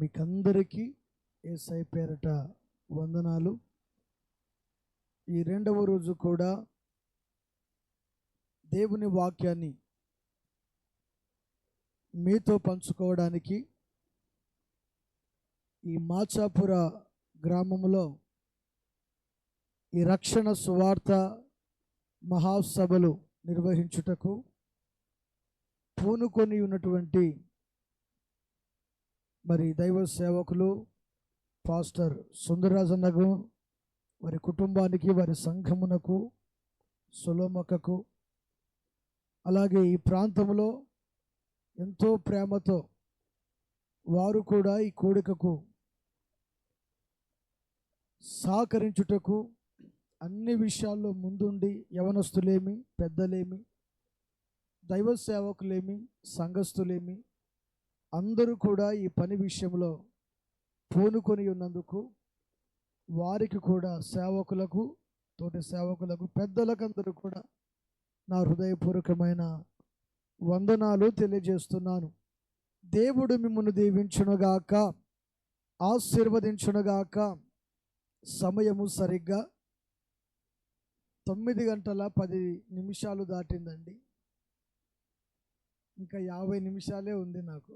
మీకందరికీ యేసయ్య పేరట వందనాలు. ఈ రెండవ రోజు కూడా దేవుని వాక్యాన్ని మీతో పంచుకోవడానికి ఈ మాచాపుర గ్రామంలో ఈ రక్షణ సువార్త మహాసభలు నిర్వహించుటకు పూనుకొని ఉన్నటువంటి మరి దైవ సేవకులు పాస్టర్ సుందరరాజన్నకు, వారి కుటుంబానికి, వారి సంఘమునకు, సొలోమక్కకు, అలాగే ఈ ప్రాంతంలో ఎంతో ప్రేమతో వారు కూడా ఈ కూడికకు సహకరించుటకు అన్ని విషయాల్లో ముందుండి యవనస్తులేమి, పెద్దలేమి, దైవ సేవకులేమి, సంఘస్థులేమి అందరూ కూడా ఈ పని విషయంలో పూనుకొని ఉన్నందుకు వారికి కూడా, సేవకులకు, తోటి సేవకులకు, పెద్దలకందరూ కూడా నా హృదయపూర్వకమైన వందనాలు తెలియజేస్తున్నాను. దేవుడు మిమ్మల్ని దీవించునుగాక, ఆశీర్వదించునుగాక. సమయము సరిగ్గా 9:10 దాటిందండి. ఇంకా 50 నిమిషాలే ఉంది. నాకు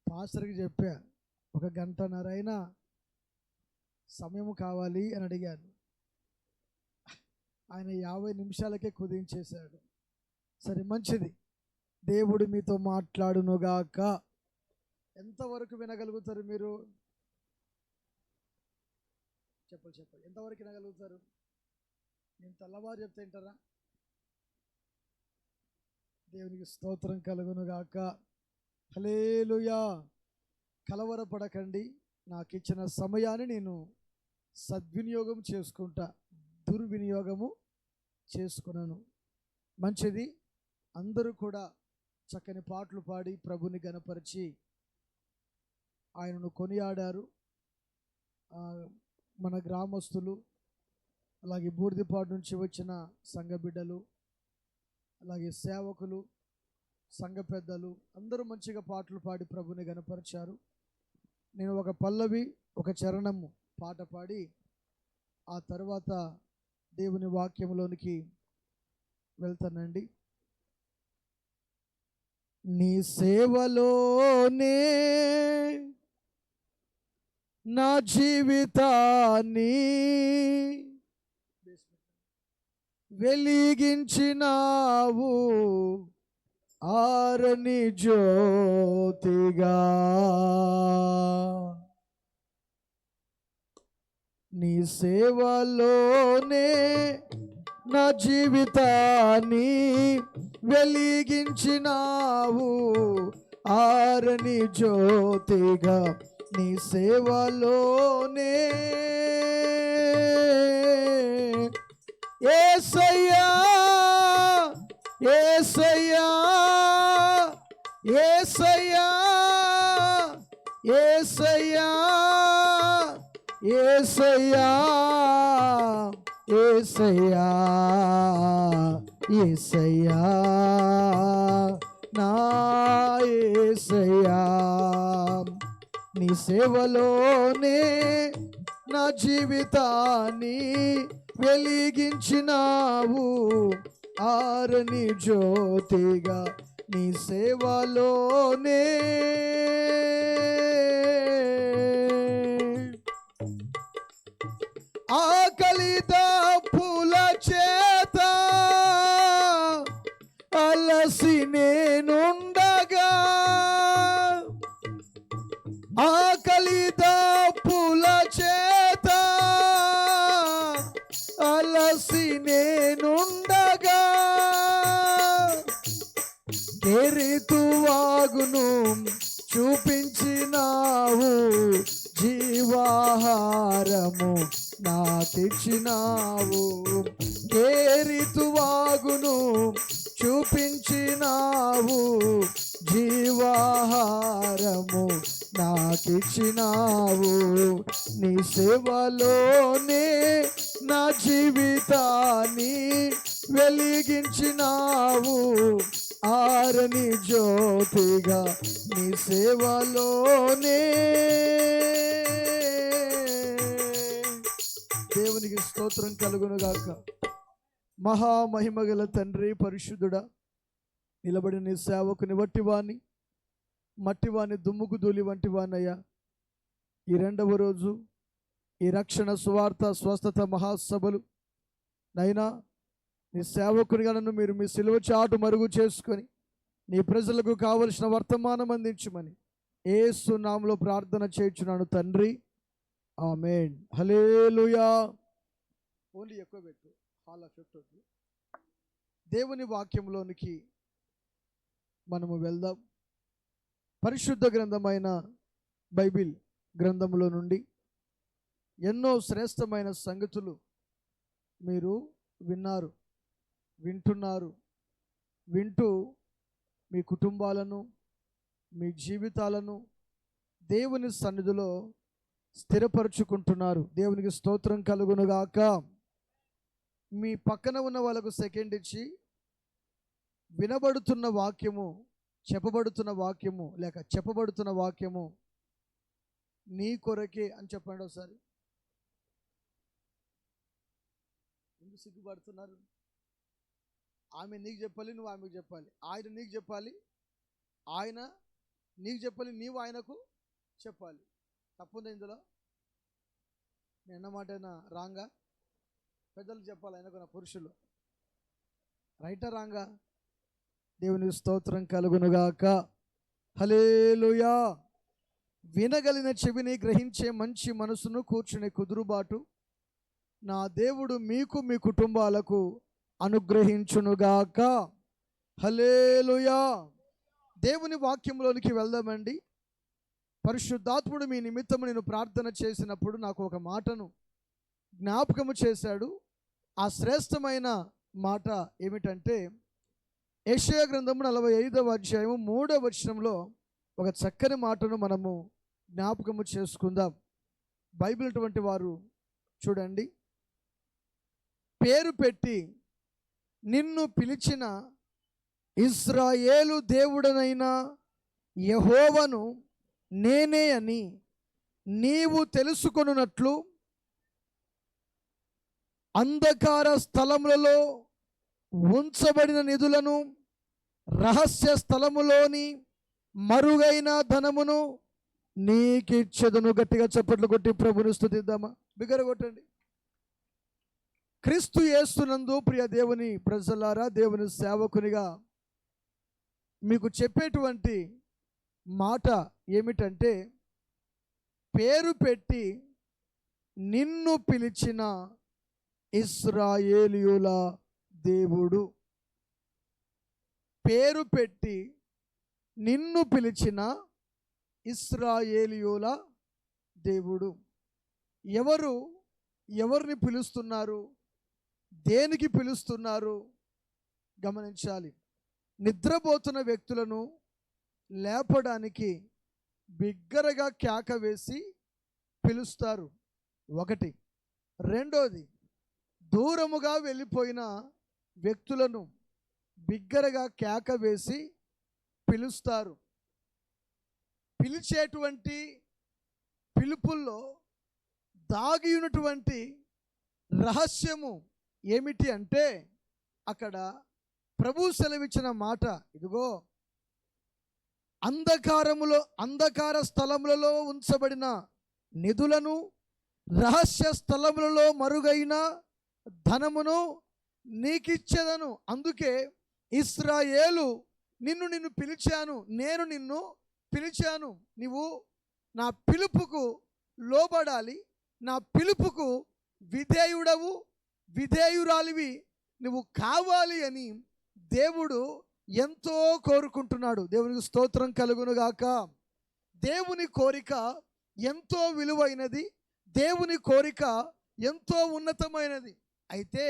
పాస్టర్కి చెప్పా, 1 గంటన్నర అయినా సమయం కావాలి అని అడిగాను. ఆయన 50 నిమిషాలకే కుదించేశాడు. సరే, మంచిది. దేవుడు మీతో మాట్లాడునుగాక. ఎంతవరకు వినగలుగుతారు మీరు? చెప్పండి, ఎంతవరకు వినగలుగుతారు? నేను తెల్లవారు చెప్తే వింటారా? దేవునికి స్తోత్రం కలుగునుగాక. హల్లెలూయా. కలవరపడకండి. నాకు ఇచ్చిన సమయాన్ని నేను సద్వినియోగం చేసుకుంటా, దుర్వినియోగము చేసుకున్నాను. మంచిది. అందరూ కూడా చక్కని పాటలు పాడి ప్రభుని గణపరిచి ఆయనను కొనియాడారు. మన గ్రామస్తులు, అలాగే బూర్దిపాడు నుంచి వచ్చిన సంఘ బిడ్డలు, అలాగే సేవకులు, సంఘ పెద్దలు అందరూ మంచిగా పాటలు పాడి ప్రభుని గణపరిచారు. నేను ఒక పల్లవి, ఒక చరణము పాట పాడి ఆ తర్వాత దేవుని వాక్యంలోనికి వెళ్తానండి. నీ సేవలోనే నా జీవితాన్ని వెలిగించినావు, ఆరని జ్యోతిగా. నీ సేవలోనే నా జీవితాన్ని వెలిగించినావు, ఆరని జ్యోతిగా. నీ సేవలోనే యేసయ్యా, యేసయ్యా, యేసయ్యా, యేసయ్యా, యేసయ్యా, యేసయ్యా, యేసయ్యా, నా యేసయ్యా. నీ సేవలోనే నా జీవితాన్ని వెలిగించినావు, ఆరని జ్యోతిగా. నీ సేవలోనే ఆకలి దప్పుల చేత అలసి నేనుండగా, ఆకలి దప్పుల చేత అలసి నేనుండగా, కెరీతువాగును చూపించినావు, జీవాహారము నాకిచ్చినావు. కెరీతువాగును చూపించినావు, జీవాహారము నాకిచ్చినావు. నీ సేవలోనే నా జీవితాన్ని వెలిగించినావు, ఆరని జ్యోతిగా నీ సేవలోనే. దేవునికి స్తోత్రం కలుగునుగాక. మహామహిమగల తండ్రి, పరిశుద్ధుడా, నిలబడిన నీ సేవకుని వట్టివాణ్ణి, మట్టివాణ్ణి, దుమ్ముకు ధూళి వంటి వాణ్ణయ్యా. ఈ రెండవ రోజు ఈ రక్షణ సువార్త స్వస్థత మహాసభలు నైనా నీ సేవకునిగా నన్ను మీరు మీ సిలువ చాటు మరుగు చేసుకొని నీ ప్రజలకు కావలసిన వర్తమానం అందించమని యేసు నామములో ప్రార్థన చేయుచున్నాను తండ్రి, ఆమేన్. హల్లెలూయా. ఓన్లీ ఎక్కువ పెట్టు, హాల్ ఎఫెక్ట్ వద్దు. దేవుని వాక్యంలోనికి మనము వెళ్దాం. పరిశుద్ధ గ్రంథమైన బైబిల్ గ్రంథంలో నుండి ఎన్నో శ్రేష్టమైన సంగతులు మీరు వింటున్నారు. వింటూ మీ కుటుంబాలను, మీ జీవితాలను దేవుని సన్నిధిలో స్థిరపరుచుకుంటున్నారు. దేవునికి స్తోత్రం కలుగునుగాక. మీ పక్కన ఉన్న వాళ్ళకు సెకండ్ ఇచ్చి, వినబడుతున్న వాక్యము, చెప్పబడుతున్న వాక్యము లేక చెప్పబడుతున్న వాక్యము నీ కొరకే అని చెప్పండి ఒకసారి. ఎందుకు సిగ్గుపడుతున్నారు? ఆమె నీకు చెప్పాలి, నువ్వు ఆమెకు చెప్పాలి. ఆయన నీకు చెప్పాలి, ఆయన నీకు చెప్పాలి, నీవు ఆయనకు చెప్పాలి. తప్పుంది ఇందులో? నేను అన్నమాటైనా రాంగా? పెద్దలు చెప్పాలి, ఆయనకు నా పురుషులు. రైటా రాంగా? దేవుని స్తోత్రం కలుగునుగాక. హల్లెలూయా. వినగలిగిన చెవిని, గ్రహించే మంచి మనసును, కూర్చునే కుదురుబాటు నా దేవుడు మీకు, మీ కుటుంబాలకు అనుగ్రహించునుగాక. హల్లెలూయా. దేవుని వాక్యంలోనికి వెళ్దామండి. పరిశుద్ధాత్ముడు మీ నిమిత్తము నేను ప్రార్థన చేసినప్పుడు నాకు ఒక మాటను జ్ఞాపకము చేశాడు. ఆ శ్రేష్టమైన మాట ఏమిటంటే, యెషయా గ్రంథము 45వ అధ్యాయము 3వ వచనంలో ఒక చక్కని మాటను మనము జ్ఞాపకము చేసుకుందాం. బైబిల్ అటువంటి వారు చూడండి. పేరు పెట్టి నిన్ను పిలిచిన ఇశ్రాయేలు దేవుడనైన యెహోవాను నేనే అని నీవు తెలుసుకొనున్నట్లు అంధకార స్థలములలో ఉంచబడిన నిధులను, రహస్య స్థలములోని మరుగైన ధనమును నీకిచ్చెదను. గట్టిగా చప్పట్లు కొట్టి ప్రభుని స్తుతిద్దామా? బిగ్గర కొట్టండి. క్రీస్తు యేసునందు ప్రియ దేవుని ప్రజలారా, దేవుని సేవకునిగా మీకు చెప్పేటువంటి మాట ఏమిటంటే, పేరు పెట్టి నిన్ను పిలిచిన ఇశ్రాయేలీయుల దేవుడు. పేరు పెట్టి నిన్ను పిలిచిన ఇశ్రాయేలీయుల దేవుడు. ఎవరిని పిలుస్తున్నారు? దేనికి పిలుస్తున్నారు? గమనించాలి. నిద్రపోతున్న వ్యక్తులను లేపడానికి బిగ్గరగా కేక వేసి పిలుస్తారు, ఒకటి. రెండోది, దూరముగా వెళ్ళిపోయిన వ్యక్తులను బిగ్గరగా కేక వేసి పిలుస్తారు. పిలిచేటువంటి పిలుపుల్లో దాగి ఉన్నటువంటి రహస్యము ఏమిటి అంటే, అక్కడ ప్రభు సెలవిచ్చిన మాట, ఇదిగో అంధకార స్థలములలో ఉంచబడిన నిధులను, రహస్య స్థలములలో మరుగైన ధనమును నీకిచ్చేదను. అందుకే ఇశ్రాయేలు నిన్ను పిలిచాను, నేను నిన్ను పిలిచాను. నీవు నా పిలుపుకు లోబడాలి, నా పిలుపుకు విధేయురాలివి నువ్వు కావాలి అని దేవుడు ఎంతో కోరుకుంటున్నాడు. దేవునికి స్తోత్రం కలుగునుగాక. దేవుని కోరిక ఎంతో విలువైనది, దేవుని కోరిక ఎంతో ఉన్నతమైనది. అయితే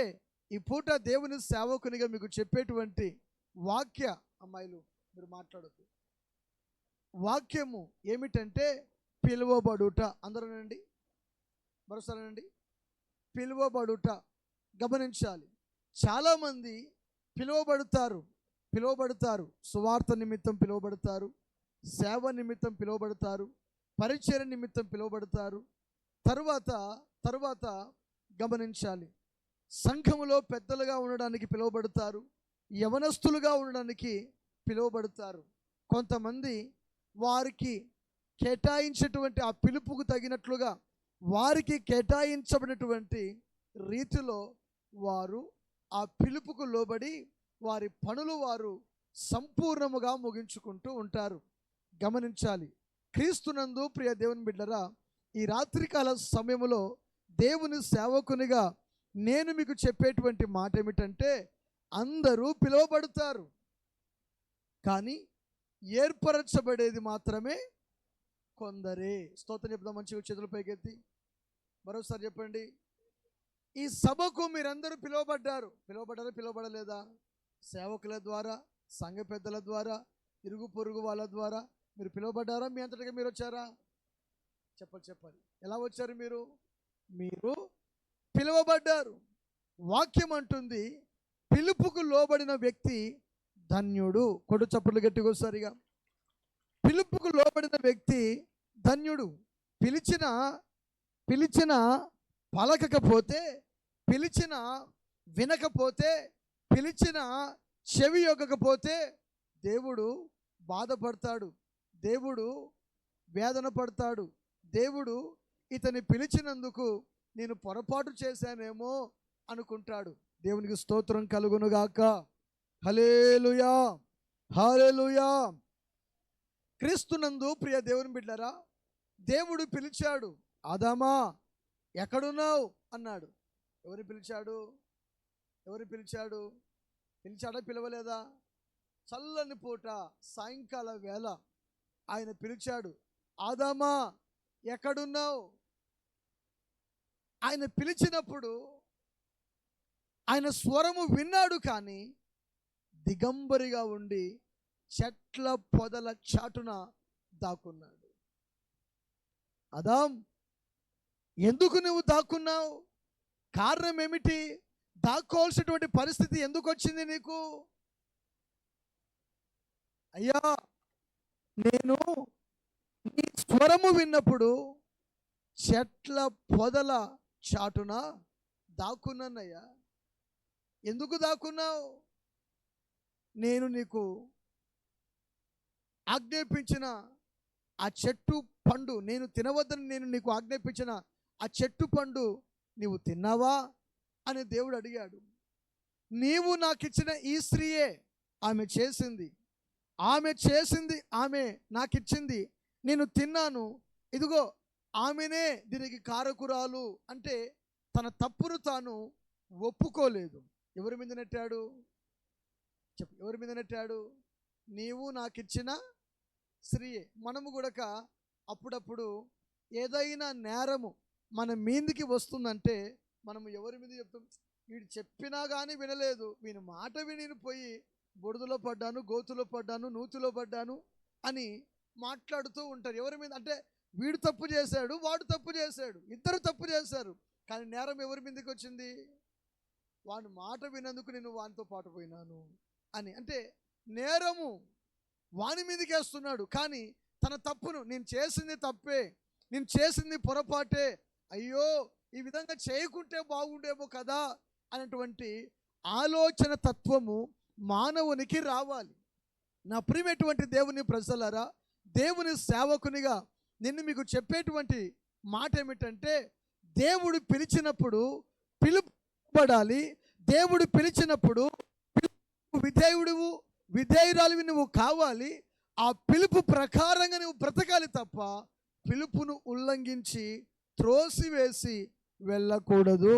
ఈ పూట దేవుని సేవకునిగా మీకు చెప్పేటువంటి వాక్య, అమ్మాయిలు మీరు మాట్లాడద్దు, వాక్యము ఏమిటంటే పిలువబడుట. అందరూనండి, మరోసారండి, పిలువబడుట. గమనించాలి, చాలామంది పిలువబడతారు, పిలువబడతారు. సువార్త నిమిత్తం పిలువబడతారు, సేవ నిమిత్తం పిలువబడతారు, పరిచర్య నిమిత్తం పిలువబడతారు. తరువాత గమనించాలి, సంఘములో పెద్దలుగా ఉండడానికి పిలువబడతారు, యవనస్తులుగా ఉండడానికి పిలువబడతారు. కొంతమంది వారికి కేటాయించేటువంటి ఆ పిలుపుకు తగినట్లుగా వారికి కేటాయించబడినటువంటి రీతిలో వారు ఆ పిలుపుకు లోబడి వారి పనులు వారు సంపూర్ణముగా ముగించుకుంటూ ఉంటారు. గమనించాలి, క్రీస్తునందు ప్రియ దేవుని బిడ్డరా, ఈ రాత్రికాల సమయంలో దేవుని సేవకునిగా నేను మీకు చెప్పేటువంటి మాట ఏమిటంటే, అందరూ పిలువబడతారు, కానీ ఏర్పరచబడేది మాత్రమే కొందరే. స్తోత్రం చెప్దాం మంచిగా, చేతుల పైకెత్తి మరోసారి చెప్పండి. ఈ సభకు మీరందరూ పిలువబడలేదా? సేవకుల ద్వారా, సంఘ పెద్దల ద్వారా, ఇరుగు పొరుగు వాళ్ళ ద్వారా మీరు పిలువబడ్డారా? మీ అంతటిగా మీరు వచ్చారా? చెప్పాలి. ఎలా వచ్చారు? మీరు పిలువబడ్డారు. వాక్యం అంటుంది, పిలుపుకు లోబడిన వ్యక్తి ధన్యుడు. కొడు చప్పట్లు గట్టిగా సరిగా. పిలుపుకు లోబడిన వ్యక్తి ధన్యుడు. పిలిచిన పలకకపోతే, పిలిచిన వినకపోతే, పిలిచిన చెవి యొక్కకపోతే దేవుడు బాధపడతాడు, దేవుడు వేదన పడతాడు. దేవుడు ఇతన్ని పిలిచినందుకు నేను పొరపాటు చేశానేమో అనుకుంటాడు. దేవునికి స్తోత్రం కలుగునుగాక. హల్లెలూయా, హల్లెలూయా. క్రీస్తునందు ప్రియ దేవుని బిడ్డరా, దేవుడు పిలిచాడు. ఆదామా ఎక్కడున్నావు అన్నాడు. ఎవరు పిలిచాడు? పిలిచాడా? పిలవలేదా? చల్లని పూట సాయంకాల వేళ ఆయన పిలిచాడు. ఆదామా ఎక్కడున్నావు? ఆయన పిలిచినప్పుడు ఆయన స్వరము విన్నాడు, కానీ దిగంబరిగా ఉండి చెట్ల పొదల చాటున దాక్కున్నాడు. ఆదాం, ఎందుకు నువ్వు దాక్కున్నావు? కారణం ఏమిటి? దాక్కోవాల్సినటువంటి పరిస్థితి ఎందుకు వచ్చింది నీకు? అయ్యా, నేను నీ స్వరము విన్నప్పుడు చెట్ల పొదల చాటున దాక్కున్నానయ్యా. ఎందుకు దాక్కున్నావు? నేను నీకు ఆజ్ఞాపించిన ఆ చెట్టు పండు, నేను తినవద్దని నేను నీకు ఆజ్ఞాపించిన ఆ చెట్టు పండు నీవు తిన్నావా అని దేవుడు అడిగాడు. నీవు నాకు ఇచ్చిన ఈ స్త్రీయే ఆమె చేసింది, ఆమె నాకు ఇచ్చింది, నేను తిన్నాను, ఇదిగో ఆమెనే దీనికి కారకురాలు అంటే తన తప్పును తాను ఒప్పుకోలేదు. ఎవరి మీద నెట్టాడు? ఎవరి మీద నెట్టాడు? నీవు నాకు ఇచ్చిన స్త్రీయే. మనము కూడా అప్పుడప్పుడు ఏదైనా నేరము మన మీదికి వస్తుందంటే మనము ఎవరి మీద చెప్తాం? వీడు చెప్పినా కానీ వినలేదు, వీని మాట విని పోయి బురదలో పడ్డాను, గోతులో పడ్డాను, నూతిలో పడ్డాను అని మాట్లాడుతూ ఉంటారు. ఎవరి మీద అంటే వీడు తప్పు చేశాడు, వాడు తప్పు చేశాడు, ఇద్దరు తప్పు చేశారు, కానీ నేరం ఎవరి మీదకి వచ్చింది? వాడి మాట వినందుకు నేను వానితో పాటు పోయినాను అని. అంటే నేరము వాని మీదకి వేస్తున్నాడు, కానీ తన తప్పును, నేను చేసింది తప్పే, నేను చేసింది పొరపాటే, అయ్యో ఈ విధంగా చేయకుంటే బాగుండేమో కదా అనేటువంటి ఆలోచన తత్వము మానవునికి రావాలి. నా ప్రియమైనటువంటి దేవుని ప్రజలారా, దేవుని సేవకునిగా నిన్ను మీకు చెప్పేటువంటి మాట ఏమిటంటే, దేవుడు పిలిచినప్పుడు పిలుపబడాలి. దేవుడు పిలిచినప్పుడు విధేయురాలివి నువ్వు కావాలి. ఆ పిలుపు ప్రకారంగా నువ్వు బ్రతకాలి తప్ప పిలుపును ఉల్లంఘించి త్రోసివేసి వెళ్ళకూడదు.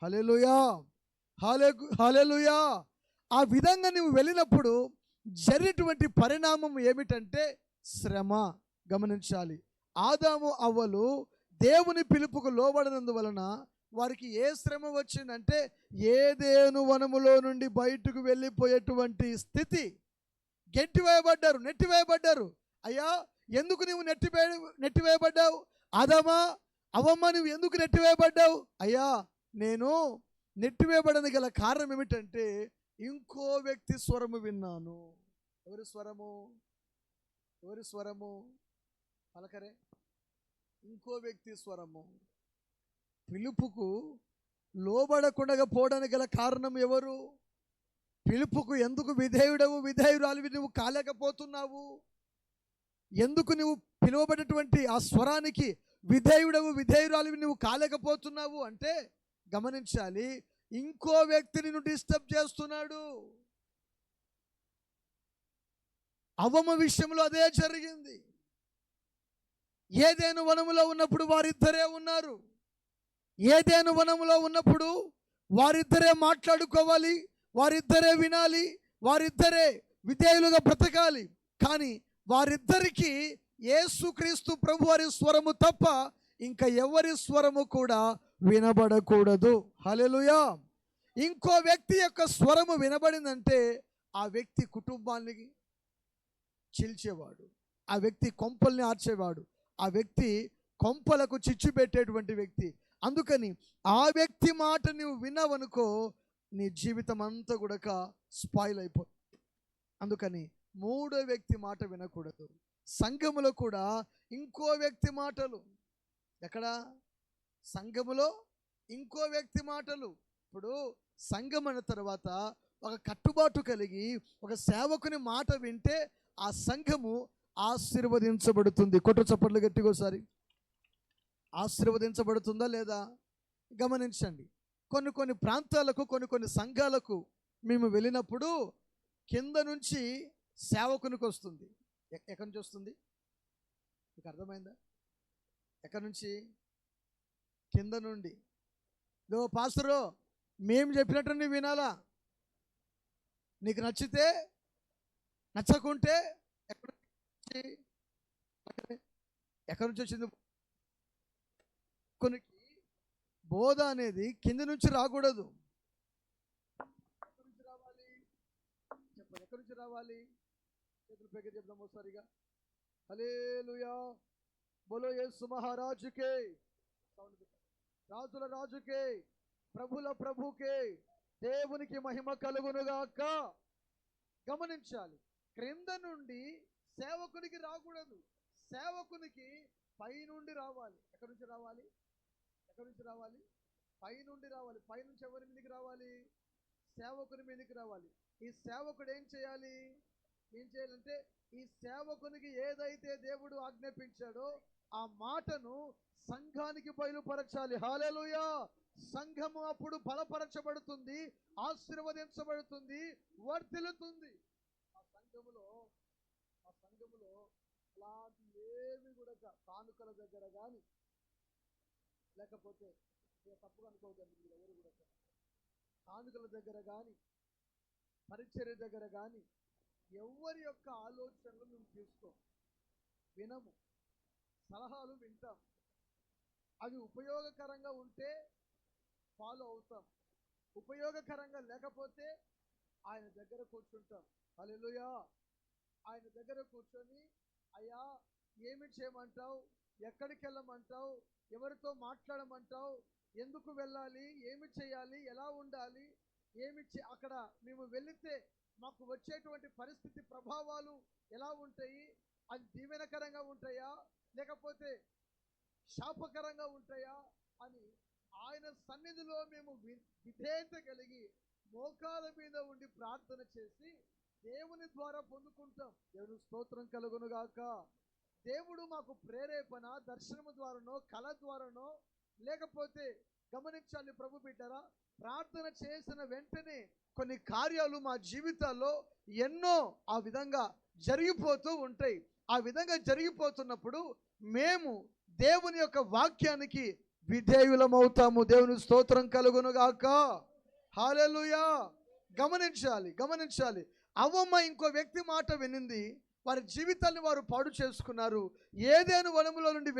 హల్లెలూయా, హల్లెలూయా. ఆ విధంగా నువ్వు వెళ్ళినప్పుడు జరిగేటువంటి పరిణామం ఏమిటంటే శ్రమ. గమనించాలి, ఆదాము అవ్వలు దేవుని పిలుపుకు లోబడినందువలన వారికి ఏ శ్రమ వచ్చిందంటే ఏదేను వనములో నుండి బయటకు వెళ్ళిపోయేటువంటి స్థితి. నెట్టివేయబడ్డారు. అయ్యా, ఎందుకు నువ్వు నెట్టివేయబడ్డావు? ఆదామా, అవ్వమ్మ, నువ్వు ఎందుకు నెట్టివేయబడ్డావు? అయ్యా, నేను నెట్టివేయబడని గల కారణం ఏమిటంటే ఇంకో వ్యక్తి స్వరము విన్నాను. ఎవరి స్వరము? ఎవరి స్వరము? పలకరే. ఇంకో వ్యక్తి స్వరము. పిలుపుకు లోబడకుండా పోవడానికి గల కారణం ఎవరు? పిలుపుకు ఎందుకు విధేయురాలివి నువ్వు కాలేకపోతున్నావు? ఎందుకు నువ్వు పిలువబడినటువంటి ఆ స్వరానికి విధేయురాలివి నువ్వు కాలేకపోతున్నావు అంటే గమనించాలి, ఇంకో వ్యక్తి నిన్ను డిస్టర్బ్ చేస్తున్నాడు. అవ్వమ్మ విషయంలో అదే జరిగింది. ఏదెను వనములో ఉన్నప్పుడు వారిద్దరే ఉన్నారు. ఏదెను వనములో ఉన్నప్పుడు వారిద్దరే మాట్లాడుకోవాలి, వారిద్దరే వినాలి, వారిద్దరే విధేయులుగా బ్రతకాలి. కానీ వారిద్దరికి యేసుక్రీస్తు ప్రభు వారి స్వరము తప్ప ఇంకా ఎవరి స్వరము కూడా వినబడకూడదు. హల్లెలూయా. ఇంకో వ్యక్తి యొక్క స్వరము వినబడిందంటే ఆ వ్యక్తి కుటుంబాన్ని చీల్చేవాడు, ఆ వ్యక్తి కొంపల్ని ఆర్చేవాడు, ఆ వ్యక్తి కొంపలకు చిచ్చు పెట్టేటువంటి వ్యక్తి. అందుకని ఆ వ్యక్తి మాట నువ్వు విన్నావనుకో, నీ జీవితం అంతా కూడా స్పాయిల్ అయిపోతుంది. అందుకని మూడో వ్యక్తి మాట వినకూడదు. సంఘములో కూడా ఇంకో వ్యక్తి మాటలు. ఎక్కడ? సంఘములో ఇంకో వ్యక్తి మాటలు. ఇప్పుడు సంఘం అన్న తర్వాత ఒక కట్టుబాటు కలిగి ఒక సేవకుని మాట వింటే ఆ సంఘము ఆశీర్వదించబడుతుంది. కొట్టు చప్పట్లు గట్టిగా ఒకసారి. ఆశీర్వదించబడుతుందా లేదా గమనించండి. కొన్ని ప్రాంతాలకు కొన్ని సంఘాలకు మేము వెళ్ళినప్పుడు కింద నుంచి సేవకునికి వస్తుంది. ఎక్కడి నుంచి వస్తుంది? మీకు అర్థమైందా? ఎక్కడి నుంచి? కింద నుండి. ఇదో పాస్టరు, మేము చెప్పినట్టు నువ్వు వినాలా, నీకు నచ్చితే నచ్చకుంటే ఎక్కడి నుంచి వచ్చింది? కొన్ని బోధ అనేది కింద నుంచి రాకూడదు. ఎక్కడి నుంచి రావాలి? చెప్పండి, ఎక్కడి నుంచి రావాలి? చేతులు పైకి చెప్దాం ఒకసారిగా. హల్లెలూయా, బోలో యేసు మహారాజుకే, రాజుల రాజుకే, ప్రభుల ప్రభుకే, దేవునికి మహిమ కలుగునుగాక. గమనించాలి, క్రింద నుండి సేవకునికి రాకూడదు, సేవకునికి పైనుండి రావాలి. ఎక్కడి నుంచి రావాలి? ఎక్కడి నుంచి రావాలి? పైనుండి రావాలి. పైనుంచి ఎవరి మీదకి రావాలి? సేవకుని మీదకి రావాలి. ఈ సేవకుడు ఏం చేయాలంటే ఈ సేవకునికి ఏదైతే దేవుడు ఆజ్ఞాపించాడో ఆ మాటను సంఘానికి బయలుపరచాలి. హల్లెలూయా. సంఘము అప్పుడు బలపరచబడుతుంది, ఆశీర్వదించబడుతుంది, వర్ధిల్లుతుంది. ఆ సంఘములో అలాంటి ఏవి కూడా కానుకల దగ్గర కానీ, లేకపోతే తప్పుగా అనుకోవద్దండి మీరు ఎవరు కూడా, కానుకల దగ్గర కానీ పరిచర్య దగ్గర కానీ ఎవరి యొక్క ఆలోచనలు మేము తీసుకోం, వినము, సలహాలు వింటాం. అవి ఉపయోగకరంగా ఉంటే ఫాలో అవుతాం, ఉపయోగకరంగా లేకపోతే ఆయన దగ్గర కూర్చుంటాం. హల్లెలూయా. ఆయన దగ్గర కూర్చొని, అయ్యా ఏమి చేయమంటావు, ఎక్కడికి వెళ్ళమంటావు, ఎవరితో మాట్లాడమంటావు, ఎందుకు వెళ్ళాలి, ఏమి చేయాలి, ఎలా ఉండాలి, అక్కడ మేము వెళితే మాకు వచ్చేటువంటి పరిస్థితి ప్రభావాలు ఎలా ఉంటాయి, అది దీవెనకరంగా ఉంటాయా లేకపోతే శాపకరంగా ఉంటాయా అని ఆయన సన్నిధిలో మేము విధేయత కలిగి మోకాల మీద ఉండి ప్రార్థన చేసి దేవుని ద్వారా పొందుకుంటాం. దేవుని స్తోత్రం కలుగునుగాక. దేవుడు మాకు ప్రేరేపణ దర్శనము ద్వారానో కళ ద్వారానో, లేకపోతే గమనించాలి ప్రభు బిడ్డరా, ప్రార్థన చేసిన వెంటనే కొన్ని కార్యాలు మా జీవితాల్లో ఎన్నో ఆ విధంగా జరిగిపోతూ ఉంటాయి. ఆ విధంగా జరిగిపోతున్నప్పుడు మేము దేవుని యొక్క వాక్యానికి విధేయులమవుతాము. దేవుని స్తోత్రం కలుగునుగాక. హల్లెలూయా. గమనించాలి. అవ్వమ్మ ఇంకో వ్యక్తి మాట వినింది, వారి జీవితాన్ని వారు పాడు చేసుకున్నారు. ఏదేను వనములో నుండి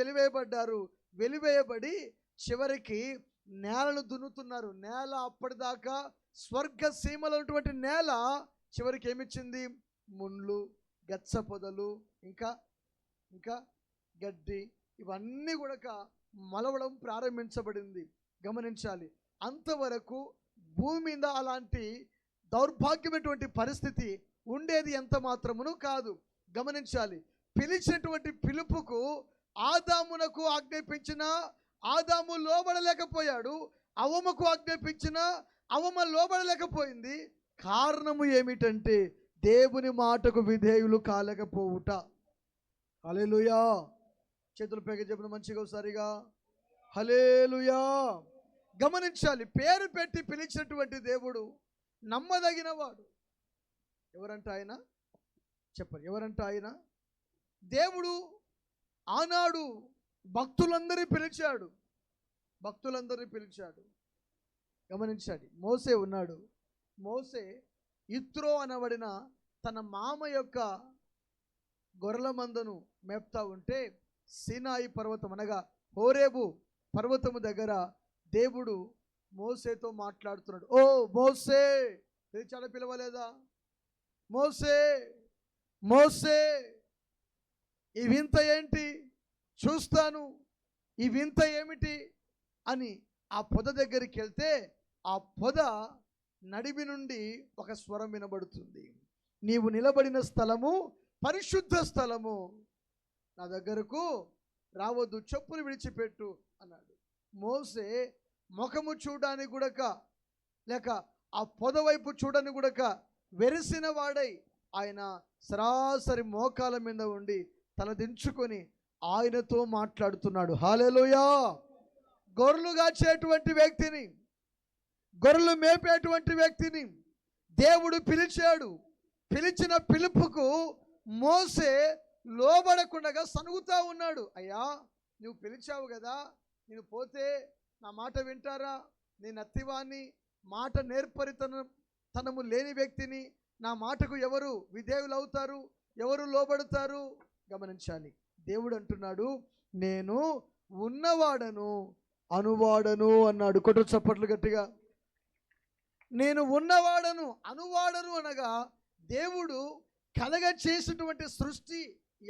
వెలివేయబడి చివరికి నేలను దున్నుతున్నారు. నేల అప్పటిదాకా స్వర్గ సీమలో ఉన్నటువంటి నేల చివరికి ఏమిచ్చింది? ముళ్ళు, గచ్చ పొదలు, ఇంకా గడ్డి, ఇవన్నీ కూడా మలవడం ప్రారంభించబడింది. గమనించాలి, అంతవరకు భూమి మీద అలాంటి దౌర్భాగ్యమైనటువంటి పరిస్థితి ఉండేది ఎంత మాత్రమును కాదు. గమనించాలి, పిలిచినటువంటి పిలుపుకు ఆదామునకు ఆజ్ఞాపించిన ఆదాము లోబడలేకపోయాడు, అవ్వకు ఆజ్ఞాపించిన అవ్వ లోబడలేకపోయింది. కారణము ఏమిటంటే దేవుని మాటకు విధేయులు కాలేకపోవుట. హల్లెలూయా. చేతులు పైకి చెప్పిన మంచిగా ఒకసారిగా హల్లెలూయా. గమనించాలి, పేరు పెట్టి పిలిచినటువంటి దేవుడు నమ్మదగిన వాడు. ఎవరంట ఆయన? చెప్పండి, ఎవరంట ఆయన? దేవుడు ఆనాడు భక్తులందరినీ పిలిచాడు. గమనించండి, మోసే ఉన్నాడు. మోసే ఇత్రో అనబడిన తన మామ యొక్క గొర్రెల మందను మేపుతా ఉంటే సీనాయి పర్వతం అనగా హోరేబు పర్వతము దగ్గర దేవుడు మోసేతో మాట్లాడుతున్నాడు. ఓ మోసే, పిలిచాడా పిలవలేదా? మోసే మోసే, ఈ వింత ఏంటి చూస్తాను, ఈ వింత ఏమిటి అని ఆ పొద దగ్గరికి వెళ్తే ఆ పొద నడిమి నుండి ఒక స్వరం వినబడుతుంది. నీవు నిలబడిన స్థలము పరిశుద్ధ స్థలము, నా దగ్గరకు రావద్దు, చెప్పులు విడిచిపెట్టు అన్నాడు. మోసే ముఖము చూడడానికి కూడక, లేక ఆ పొద వైపు చూడని కూడక వెరిసిన వాడై ఆయన సరాసరి మోకాల మీద ఉండి తలదించుకొని ఆయనతో మాట్లాడుతున్నాడు. హల్లెలూయా. గొర్రెలు కాచేటువంటి వ్యక్తిని, గొర్రెలు మేపేటువంటి వ్యక్తిని దేవుడు పిలిచాడు. పిలిచిన పిలుపుకు మోసే లోబడకుండా సనుగుతా ఉన్నాడు. అయ్యా, నువ్వు పిలిచావు కదా, నేను పోతే నా మాట వింటారా? నేను అత్తివాణ్ణి, మాట నేర్పరితనము లేని వ్యక్తిని, నా మాటకు ఎవరు విధేయులు అవుతారు, ఎవరు లోబడతారు? గమనించాలి, దేవుడు అంటున్నాడు, నేను ఉన్నవాడను అనువాడను అన్నాడు. కొట్టు చప్పట్లు గట్టిగా. నేను ఉన్నవాడను అనువాడను అనగా దేవుడు కలగ చేసినటువంటి సృష్టి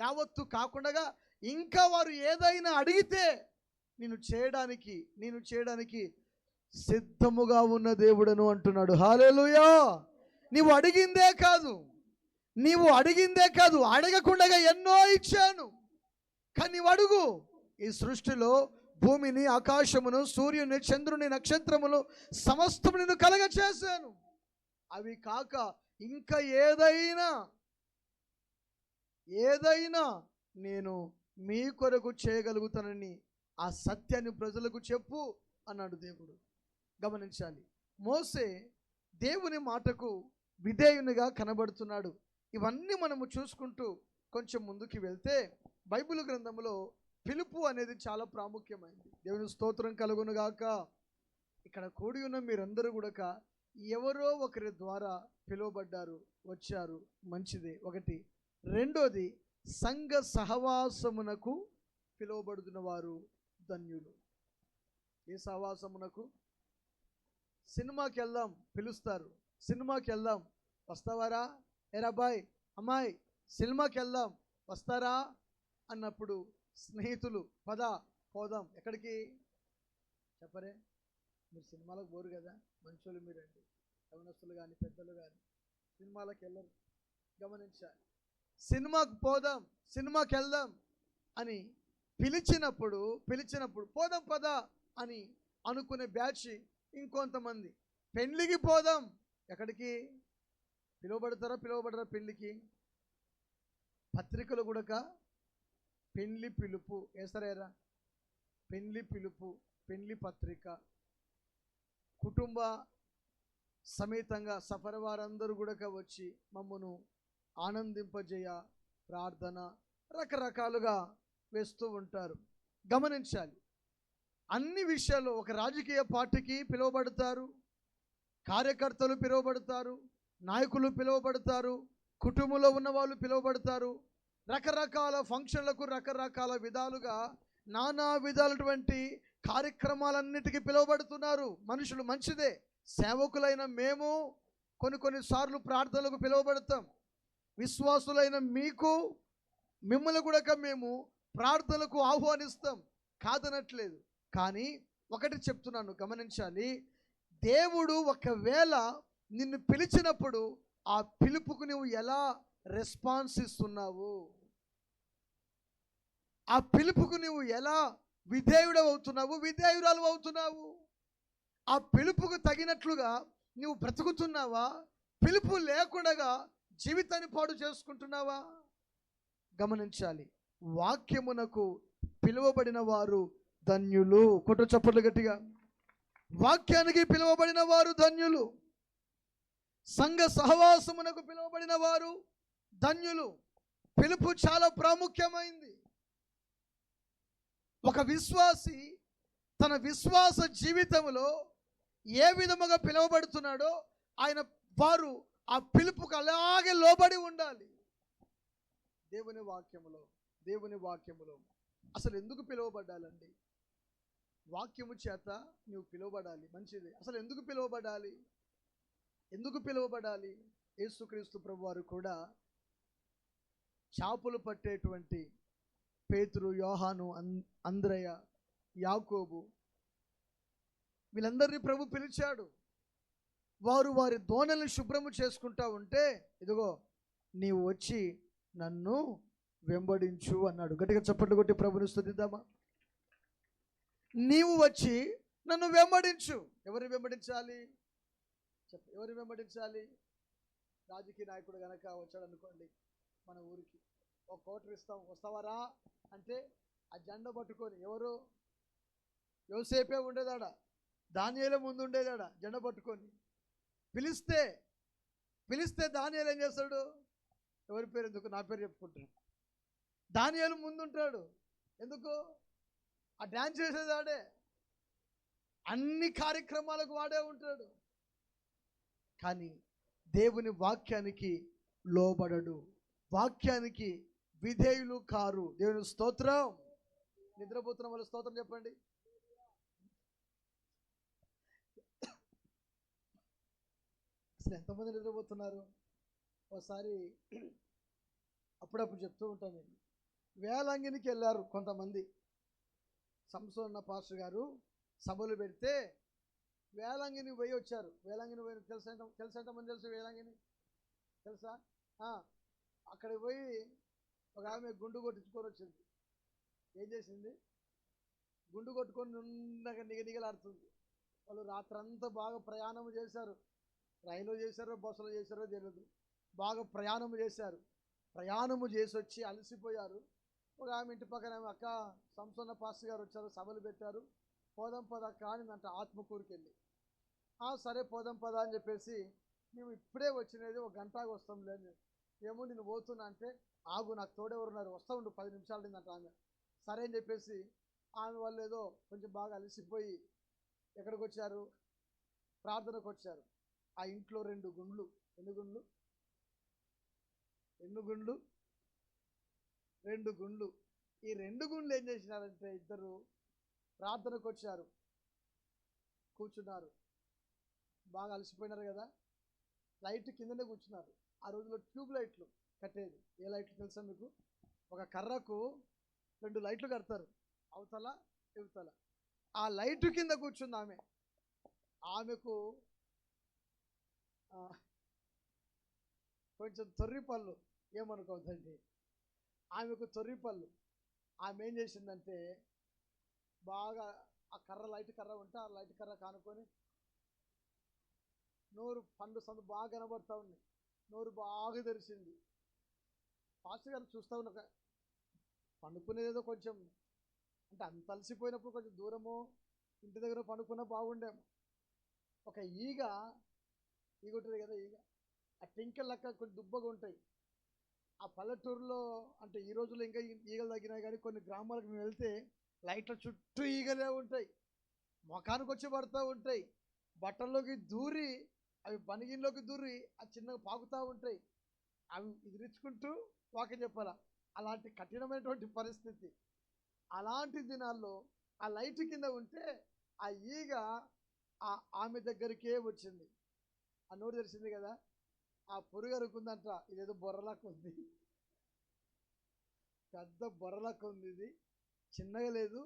యావత్తు కాకుండా ఇంకా వారు ఏదైనా అడిగితే నేను చేయడానికి సిద్ధముగా ఉన్న దేవుడను అంటున్నాడు. హల్లెలూయా. నీవు అడిగిందే కాదు, అడగకుండా ఎన్నో ఇచ్చాను. కానీ నీవు అడుగు. ఈ సృష్టిలో భూమిని, ఆకాశమును, సూర్యుని, చంద్రుని, నక్షత్రములు సమస్తము నేను కలగ చేశాను. అవి కాక ఇంకా ఏదైనా నేను మీ కొరకు చేయగలుగుతానని ఆ సత్యాన్ని ప్రజలకు చెప్పు అన్నాడు దేవుడు. గమనించాలి, మోసే దేవుని మాటకు విధేయునిగా కనబడుతున్నాడు. ఇవన్నీ మనము చూసుకుంటూ కొంచెం ముందుకు వెళ్తే బైబిల్ గ్రంథంలో పిలుపు అనేది చాలా ప్రాముఖ్యమైనది. దేవుని స్తోత్రం కలుగును గాక. ఇక్కడ కూడి ఉన్న మీరందరూ కూడా ఎవరో ఒకరి ద్వారా పిలువబడ్డారు, వచ్చారు, మంచిదే. ఒకటి. రెండోది, సంఘ సహవాసమునకు పిలువబడుతున్న వారు ధన్యులు. ఏ సహవాసమునకు? సినిమాకి వెళ్దాం పిలుస్తారు, సినిమాకి వెళ్దాం వస్తావారా? ఏరాబాయ్ అమ్మాయి సినిమాకి వెళ్దాం వస్తారా అన్నప్పుడు స్నేహితులు పద పోదాం. ఎక్కడికి చెప్పరే? మీరు సినిమాలకు పోరు కదా, మనుషులు మీరండి, యవనస్తులు కానీ పెద్దలు కానీ సినిమాలకు వెళ్ళరు. గమనించాలి, సినిమాకు పోదాం, సినిమాకి వెళ్దాం అని పిలిచినప్పుడు పోదాం పద అని అనుకునే బ్యాచ్ ఇంకొంతమంది. పెళ్ళికి పోదాం, ఎక్కడికి? పిలువబడరా పెళ్ళికి? పత్రికలు కూడా పెళ్లి పిలుపు వేస్తారా? పెళ్లి పిలుపు, పెళ్లి పత్రిక, కుటుంబ సమేతంగా సఫర్ వారందరూ కూడా వచ్చి మమ్మను ఆనందింపజేయ ప్రార్థన రకరకాలుగా వేస్తూ ఉంటారు. గమనించాలి, అన్ని విషయాల్లో ఒక రాజకీయ పార్టీకి పిలువబడతారు, కార్యకర్తలు పిలువబడతారు, నాయకులు పిలువబడతారు, కుటుంబంలో ఉన్న వాళ్ళు పిలువబడతారు. రకరకాల ఫంక్షన్లకు రకరకాల విధాలుగా నానా విధాలటువంటి కార్యక్రమాలన్నిటికీ పిలువబడుతున్నారు మనుషులు. మంచిదే. సేవకులైన మేము కొన్నిసార్లు ప్రార్థనలకు పిలువబడతాం. విశ్వాసులైన మిమ్మల్ని కూడా మేము ప్రార్థనలకు ఆహ్వానిస్తాం, కాదనట్లేదు. కానీ ఒకటి చెప్తున్నాను, గమనించాలి, దేవుడు ఒకవేళ నిన్ను పిలిచినప్పుడు ఆ పిలుపుకు నువ్వు ఎలా రెస్పాన్స్ ఇస్తున్నావు, ఆ పిలుపుకు నువ్వు ఎలా విధేయుడు అవుతున్నావు, విధేయురాలు అవుతున్నావు, ఆ పిలుపుకు తగినట్లుగా నువ్వు బ్రతుకుతున్నావా, పిలుపు లేకుండా జీవితాన్ని పాడు చేసుకుంటున్నావా గమనించాలి. వాక్యమునకు పిలువబడిన వారు ధన్యులు. కొట్టు చప్పట్లు గట్టిగా. వాక్యానికి పిలువబడిన వారు ధన్యులు. సంఘ సహవాసమునకు పిలువబడిన వారు ధన్యులు. పిలుపు చాలా ప్రాముఖ్యమైంది. ఒక విశ్వాసి తన విశ్వాస జీవితంలో ఏ విధముగా పిలువబడుతున్నాడో వారు ఆ పిలుపుకు అలాగే లోబడి ఉండాలి. దేవుని వాక్యములో అసలు ఎందుకు పిలువబడాలండి? వాక్యము చేత నువ్వు పిలువబడాలి, మంచిది. అసలు ఎందుకు పిలువబడాలి? యేసుక్రీస్తు ప్రభువారు కూడా చేపలు పట్టేటువంటి పేతురు, యోహాను, అంద్రయ, యాకోబు వీళ్ళందరినీ ప్రభు పిలిచాడు. వారు వారి దోణలను శుభ్రము చేసుకుంటా ఉంటే, ఇదిగో నీవు వచ్చి నన్ను వెంబడించు అన్నాడు. గట్టిగా చప్పట్లు కొట్టి ప్రభుని స్తుతిద్దామా? నీవు వచ్చి నన్ను వెంబడించు. ఎవరిని వెంబడించాలి? ఎవరిని వెంబడించాలి? రాజకీయ నాయకుడు గనక వచ్చాడు అనుకోండి మన ఊరికి, ఒక కోటర్ ఇస్తాం, వస్తావారా అంటే ఆ జెండా పట్టుకొని, ఎవరు? యోసేపే ఉండేదాడ, దానియేలే ముందు ఉండేదాడ జెండా పట్టుకొని. పిలిస్తే దానియేలు ఏం చేస్తాడు? ఎవరి పేరు ఎందుకు, నా పేరు చెప్పుకుంటాడు. దానియేలు ముందుంటాడు. ఎందుకు? ఆ డ్యాన్స్ చేసేదాడే, అన్ని కార్యక్రమాలకు వాడే ఉంటాడు. కానీ దేవుని వాక్యానికి లోబడడు, వాక్యానికి విధేయులు కారు. దేవుని స్తోత్రం. నిద్రపోతున్న వాళ్ళ స్తోత్రం చెప్పండి. అసలు ఎంతమంది నిద్రపోతున్నారు? ఒకసారి అప్పుడప్పుడు చెప్తూ ఉంటాను నేను. వేలంగినికి వెళ్ళారు కొంతమంది. సంసోన్న పాస్టర్ గారు సభలు పెడితే వేలంగిని పోయి వచ్చారు. వేలంగిని పోయి ఎంతమంది తెలుసు? వేలంగిని తెలుసా? అక్కడికి పోయి ఒక ఆమె గుండు కొట్టించుకొని వచ్చింది. ఏం చేసింది? గుండు కొట్టుకొని నుండగా నిగనిగలాడుతుంది. వాళ్ళు రాత్రంతా బాగా ప్రయాణం చేశారు. రైలు చేశారో బస్సులో చేశారో తెలియదు. బాగా ప్రయాణము చేసి వచ్చి అలసిపోయారు. ఒక ఆమె ఇంటి పక్కన అక్క, సంసోన్న పాస్టర్ గారు వచ్చారు, సభలు పెట్టారు, పోదాం పద కానిదంట ఆత్మకూరుకి వెళ్ళి. సరే పోదాం పద అని చెప్పేసి, మేము ఇప్పుడే వచ్చినది, ఒక గంటగా వస్తాం లేదు. ఏమో నేను పోతున్నా అంటే, ఆగు నాకు తోడెవరున్నారు, వస్తూ ఉండు, 10 నిమిషాలు అయిందంట ఆమె. సరే అని చెప్పేసి ఆమె వాళ్ళు ఏదో కొంచెం బాగా అలసిపోయి ఎక్కడికి వచ్చారు? ప్రార్థనకు వచ్చారు. ఆ ఇంట్లో 2 గుండ్లు. ఎన్ని గుండ్లు? 2 గుండ్లు. 2 గుండ్లు. ఈ 2 గుండ్లు ఏం చేసినారంటే, ఇద్దరు ప్రార్థనకు వచ్చారు, కూర్చున్నారు, బాగా అలసిపోయినారు కదా, లైట్ కిందనే కూర్చున్నారు. ఆ రోజుల్లో ట్యూబ్ లైట్లు కట్టేది. ఏ లైట్లు తెలుసా మీకు? ఒక కర్రకు 2 లైట్లు కడతారు, అవతల ఇవతల. ఆ లైటు కింద కూర్చుంది ఆమె. ఆమెకు కొంచెం తొర్రి పళ్ళు, ఏమనుకోవద్దండి, ఆమెకు తొర్రి పళ్ళు. ఆమె ఏం చేసిందంటే, బాగా ఆ లైట్ కర్ర ఉంటే ఆ లైట్ కర్ర కానుకొని నోరు పండు సందు బాగా కనబడతా ఉంది, నోరు బాగా తెరిచింది. పాస్టర్ గారు చూస్తూ ఉన్న పండుకునేదేదో కొంచెం, అంటే అంత అలసిపోయినప్పుడు కొంచెం దూరమో ఇంటి దగ్గర పండుకున్నా బాగుండేమో. ఒక ఈగ ఉంటుంది కదా, ఆ టెంకెల్ లెక్క కొంచెం దుబ్బగా ఉంటాయి. ఆ పల్లెటూరులో, అంటే ఈ రోజుల్లో ఇంకా ఈగలు తగ్గినాయి, కానీ కొన్ని గ్రామాలకు మేము వెళ్తే లైట్ల చుట్టూ ఈగలే ఉంటాయి, ముఖానికి వచ్చి పడుతూ ఉంటాయి, బట్టల్లోకి దూరి, అవి బనిగిన్లోకి దూరి ఆ చిన్నగా పాకుతూ ఉంటాయి. అవి ఎదిరించుకుంటూ వాక్యం చెప్పాలా. అలాంటి కఠినమైనటువంటి పరిస్థితి. అలాంటి దినాల్లో ఆ లైట్ కింద ఉంటే ఆ ఈగ ఆమె దగ్గరికే వచ్చింది. ఆ నోరు తెరిచింది కదా, ఆ పురుగు అనుకుందంట, ఇదేదో బొర్రలాక్క ఉంది, పెద్ద బొర్రలాక్క ఉంది, ఇది చిన్నగా లేదు,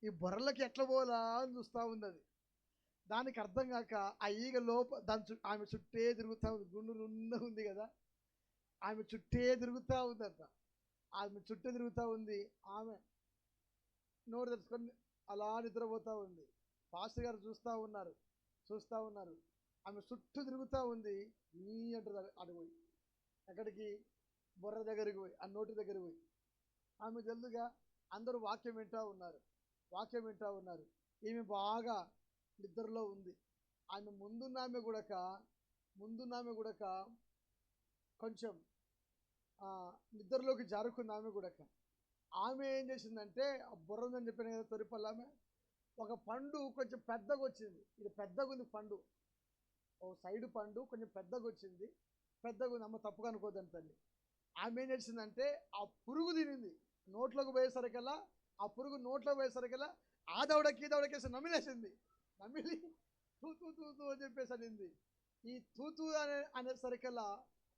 ఈ బొర్రలకి ఎట్లా పోలా అని చూస్తూ ఉంది. అది దానికి అర్థం కాక ఆ ఈగ ఆమె చుట్టే తిరుగుతూ ఉంది. గుండు ఉంది కదా, ఆమె చుట్టే తిరుగుతూ ఉందంట. ఆమె చుట్టూ తిరుగుతూ ఉంది. ఆమె నోరు తెరుచుకొని అలా నిద్రపోతూ ఉంది. పాస్టర్ గారు చూస్తూ ఉన్నారు. ఆమె చుట్టూ తిరుగుతూ ఉంది. నీ అంటారు అడిగిపోయి ఎక్కడికి, బొర్ర దగ్గరికి పోయి, ఆ నోటి దగ్గరికి పోయి. ఆమె జల్దుగా అందరూ వాక్యం వింటూ ఉన్నారు. ఈమె బాగా నిద్రలో ఉంది. ఆమె ముందున్నామె కూడా కొంచెం నిద్రలోకి జారుకుంది. ఆమె ఏం చేసిందంటే, ఆ బుర్ర ఉందని చెప్పిన కదా తొరిపల్లామె, ఒక పండు కొంచెం పెద్దగా వచ్చింది. ఇది పెద్దగా ఉంది పండు, ఓ సైడ్ పండు కొంచెం పెద్దగా వచ్చింది. అమ్మ తప్పుగా అనుకోద్దని తల్లి. ఆమె ఏం చేసిందంటే ఆ పురుగు తినింది. నోట్లోకి పోయేసరికల్లా ఆ దవడకేసి నమిలేసింది. నమిలి తూ అని చెప్పేసి అనింది. ఈ తూతూ అనేసరికల్లా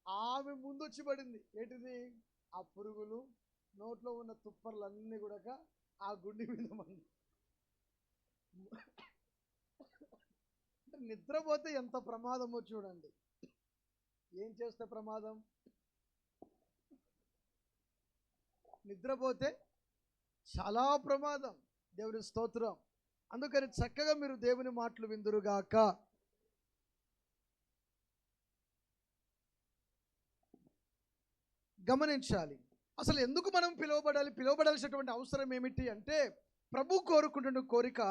ఆమె ముందు వచ్చి పడింది. ఏంటిది? ఆ పురుగులు, నోట్లో ఉన్న తుప్పర్లన్నీ కూడా ఆ గుండె మీద మంది. నిద్రపోతే ఎంత ప్రమాదమో చూడండి. ఏం చేస్తే ప్రమాదం? నిద్రపోతే చాలా ప్రమాదం. దేవుని స్తోత్రం. అందుకని చక్కగా మీరు దేవుని మాటలు విందురుగాక. గమనించాలి, అసలు ఎందుకు మనం పిలువబడాల్సినటువంటి అవసరం ఏమిటి అంటే, ప్రభు కోరుకుంటున్న కోరిక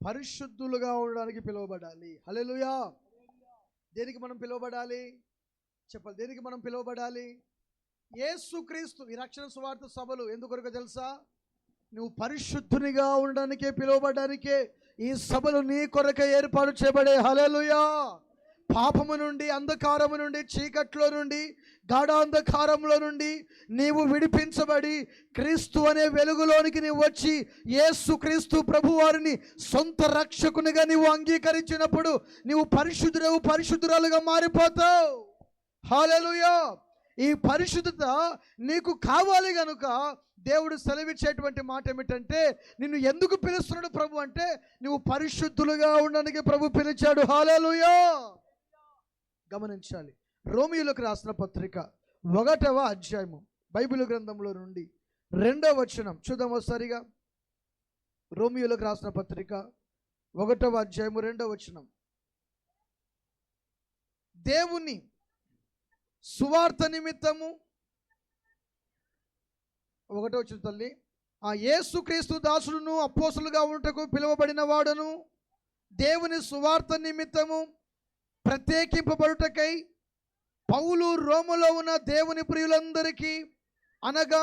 పరిశుద్ధులుగా ఉండడానికి పిలువబడాలి. హల్లెలూయా. దేనికి మనం పిలువబడాలి చెప్పాలి? దేనికి మనం పిలువబడాలి? యేసుక్రీస్తు ఈ రక్షణ సువార్త సభలు ఎందుకొరకు తెలుసా? నువ్వు పరిశుద్ధునిగా ఉండడానికే, పిలువబడడానికే ఈ సభలు నీ కొరకే ఏర్పాటు చేయబడే. హల్లెలూయా. పాపము నుండి, అంధకారము నుండి, చీకట్లో నుండి, గాఢాంధకారంలో నుండి నీవు విడిపించబడి క్రీస్తు అనే వెలుగులోనికి నీవు వచ్చి యేసుక్రీస్తు ప్రభువారిని సొంత రక్షకునిగా నీవు అంగీకరించినప్పుడు నీవు పరిశుద్ధురాలుగా మారిపోతావు. హల్లెలూయా. ఈ పరిశుద్ధత నీకు కావాలి గనుక దేవుడు సెలవిచ్చేటువంటి మాట ఏమిటంటే, నిన్ను ఎందుకు పిలుస్తున్నాడు ప్రభు అంటే, నువ్వు పరిశుద్ధులుగా ఉండడానికి ప్రభు పిలిచాడు. హల్లెలూయా. గమనించాలి, రోమీయులకు రాసిన పత్రిక 1వ అధ్యాయము బైబిల్ గ్రంథంలో నుండి 2వ వచనం చూద్దాం ఒకసారిగా. రోమీయులకు రాసిన పత్రిక 1వ అధ్యాయము 2వ వచనం. దేవుని సువార్త నిమిత్తము, 1వ వచనం తల్లి, ఆ యేసుక్రీస్తు దాసుడును అపోస్తలుగా ఉంటకు పిలువబడిన వాడును దేవుని సువార్త నిమిత్తము ప్రత్యేకింపబడుటకై పౌలు రోములో ఉన్న దేవుని ప్రియులందరికీ, అనగా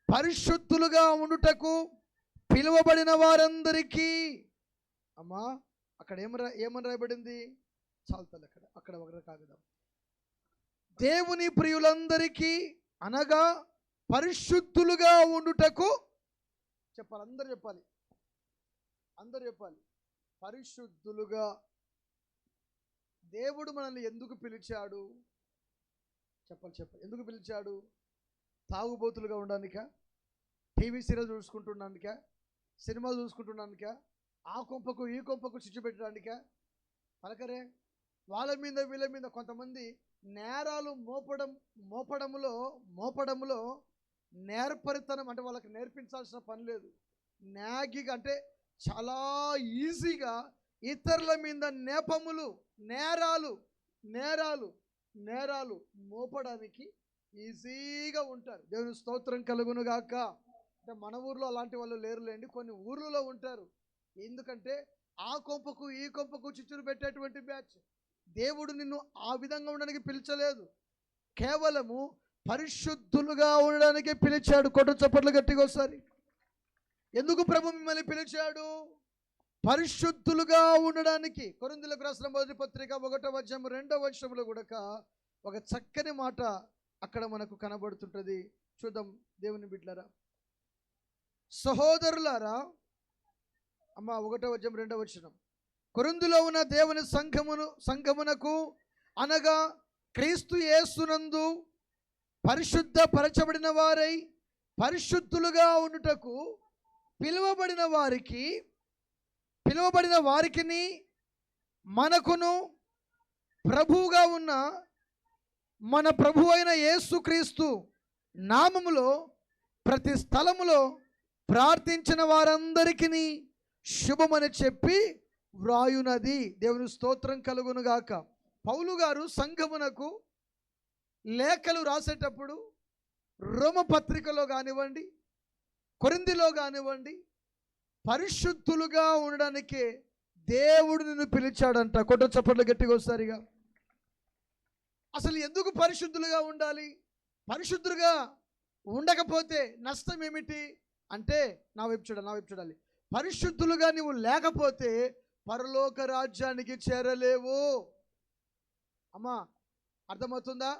పరిశుద్ధులుగా ఉండుటకు పిలువబడిన వారందరికీ. అమ్మా అక్కడ ఏమని రాయబడింది? చాలుతుంది అక్కడ ఒకటి కాగదాం. దేవుని ప్రియులందరికీ అనగా పరిశుద్ధులుగా ఉండుటకు చెప్పాలి. అందరూ చెప్పాలి పరిశుద్ధులుగా. దేవుడు మనల్ని ఎందుకు పిలిచాడు చెప్పాలి. ఎందుకు పిలిచాడు? తాగుబోతులుగా ఉండడానికా? టీవీ సీరియల్ చూసుకుంటున్నానికా? సినిమాలు చూసుకుంటున్నానికా? ఆ కొంపకు ఈ కొంపకు చిచ్చు పెట్టడానికా? పలకరే. వాళ్ళ మీద వీళ్ళ మీద కొంతమంది నేరాలు మోపడములో నేర్పరితనం, అంటే వాళ్ళకి నేర్పించాల్సిన పని లేదు. నాగిగా అంటే చాలా ఈజీగా ఇతరుల మీద నేరాలు మోపడానికి ఈజీగా ఉంటారు. దేవుని స్తోత్రం కలుగును గాక. అంటే మన ఊర్లో అలాంటి వాళ్ళు లేరులేండి, కొన్ని ఊర్లలో ఉంటారు. ఎందుకంటే ఆ కొంపకు ఈ కొంపకు చిచ్చులు పెట్టేటువంటి బ్యాచ్. దేవుడు నిన్ను ఆ విధంగా ఉండడానికి పిలిచలేదు, కేవలము పరిశుద్ధులుగా ఉండడానికి పిలిచాడు. కొట్టు చప్పట్లు గట్టిగా ఒకసారి. ఎందుకు ప్రభు మిమ్మల్ని పిలిచాడు? పరిశుద్ధులుగా ఉండడానికి. కొరింథీయులకు రాసిన మొదటి పత్రిక 1వ అధ్యాయం 2వ వచనంలో కూడా ఒక చక్కని మాట అక్కడ మనకు కనబడుతుంటది. చూద్దాం దేవుని బిడ్డలారా, సహోదరులారా. అమ్మ 1వ అధ్యాయం 2వ వచనం. కొరింథీలో ఉన్న దేవుని సంఘమునకు అనగా క్రీస్తు యేసునందు పరిశుద్ధ పరచబడిన వారై పరిశుద్ధులుగా ఉండుటకు పిలువబడిన వారికి మనకును ప్రభువుగా ఉన్న మన ప్రభు అయిన యేసుక్రీస్తు నామములో ప్రతి స్థలములో ప్రార్థించిన వారందరికీ శుభమని చెప్పి వ్రాయునది. దేవుని స్తోత్రం కలుగునుగాక. పౌలు గారు సంఘమునకు లేఖలు రాసేటప్పుడు రోమపత్రికలో కానివ్వండి, కొరింథీలో కానివ్వండి, పరిశుద్ధులుగా ఉండడానికే దేవుడు నిన్ను పిలిచాడంట. కొట్ట చప్పట్లు గట్టిగా ఒకసారిగా. అసలు ఎందుకు పరిశుద్ధులుగా ఉండాలి? పరిశుద్ధులుగా ఉండకపోతే నష్టం ఏమిటి అంటే, నా వైపు చూడాలి. పరిశుద్ధులుగా నువ్వు లేకపోతే పరలోక రాజ్యానికి చేరలేవు. అమ్మా, అర్థమవుతుందా?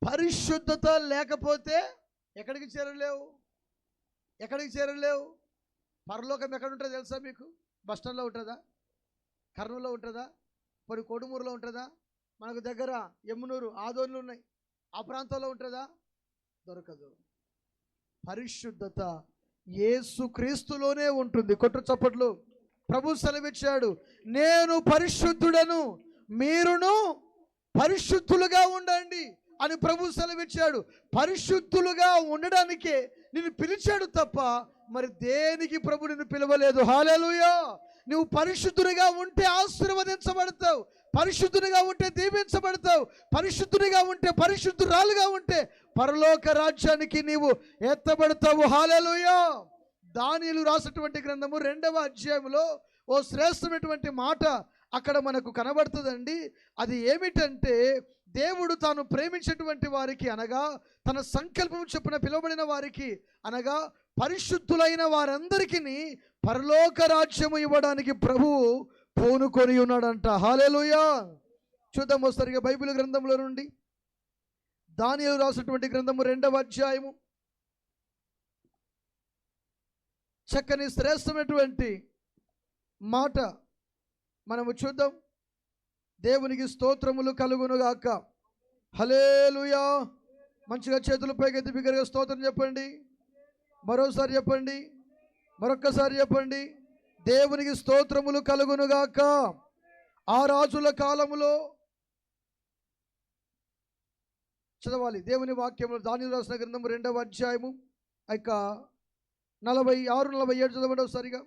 పరిశుద్ధత లేకపోతే ఎక్కడికి చేరలేవు. పరలోకం ఎక్కడ ఉంటుందో తెలుసా మీకు? బస్ స్టాండ్లో ఉంటుందా? కర్నూలులో ఉంటుందా? మరి కొడుమూరులో ఉంటుందా? మనకు దగ్గర యమునూరు, ఆదోన్లు ఉన్నాయి, ఆ ప్రాంతంలో ఉంటుందా? దొరకదు. పరిశుద్ధత యేసుక్రీస్తులోనే ఉంటుంది. కొట్టు చప్పట్లు. ప్రభు సెలవిచ్చాడు, నేను పరిశుద్ధుడను, మీరును పరిశుద్ధులుగా ఉండండి అని ప్రభు సెలవిచ్చాడు. పరిశుద్ధులుగా ఉండడానికే నిన్ను పిలిచాడు తప్ప మరి దేనికి ప్రభు నిన్ను పిలవలేదు. హల్లెలూయా. నువ్వు పరిశుద్ధునిగా ఉంటే ఆశీర్వదించబడతావు, పరిశుద్ధునిగా ఉంటే దీవించబడతావు, పరిశుద్ధునిగా ఉంటే, పరిశుద్ధురాలుగా ఉంటే పరలోక రాజ్యానికి నీవు ఎత్తబడతావు. హల్లెలూయా. దానియేలు రాసినటువంటి గ్రంథము 2వ అధ్యాయంలో ఓ శ్రేష్టమైనటువంటి మాట అక్కడ మనకు కనబడుతుందండి. అది ఏమిటంటే, దేవుడు తాను ప్రేమించేటువంటి వారికి అనగా తన సంకల్పం చొప్పున పిలువబడిన వారికి అనగా పరిశుద్ధులైన వారందరికీ పరలోక రాజ్యము ఇవ్వడానికి ప్రభువు పూనుకొని ఉన్నాడంట. హల్లెలూయా. చూద్దాం ఒకసారిగా బైబిల్ గ్రంథంలో నుండి దానియేలు రాసినటువంటి గ్రంథము 2వ అధ్యాయము. చక్కని శ్రేష్టమైనటువంటి మాట మనము చూద్దాం. దేవునికి స్తోత్రములు కలుగునుగాక. హల్లెలూయా. మంచిగా చేతులు పైకెత్తి బిగ్గరగా స్తోత్రం చెప్పండి. మరోసారి చెప్పండి, మరొక్కసారి చెప్పండి. దేవునికి స్తోత్రములు కలుగునుగాక. ఆ రాజుల కాలములో చదవాలి దేవుని వాక్యములు. దానియేలు రాసిన గ్రంథము 2వ అధ్యాయము 46, 47 చదవండి ఒకసారిగా.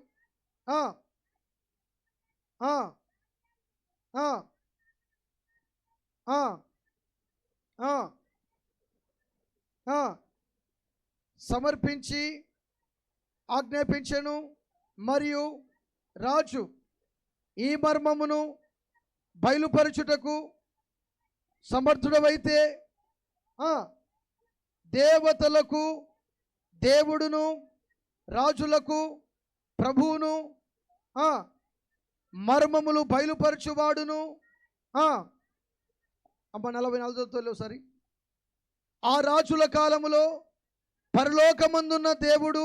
సమర్పించి ఆజ్ఞాపించెను. మరియు రాజు ఈ మర్మమును బయలుపరచుటకు సమర్థుడవైతే దేవతలకు దేవుడును, రాజులకు ప్రభువును, మర్మములు బయలుపరచువాడును. 44 సరి. ఆ రాజుల కాలములో పరలోకమందున్న దేవుడు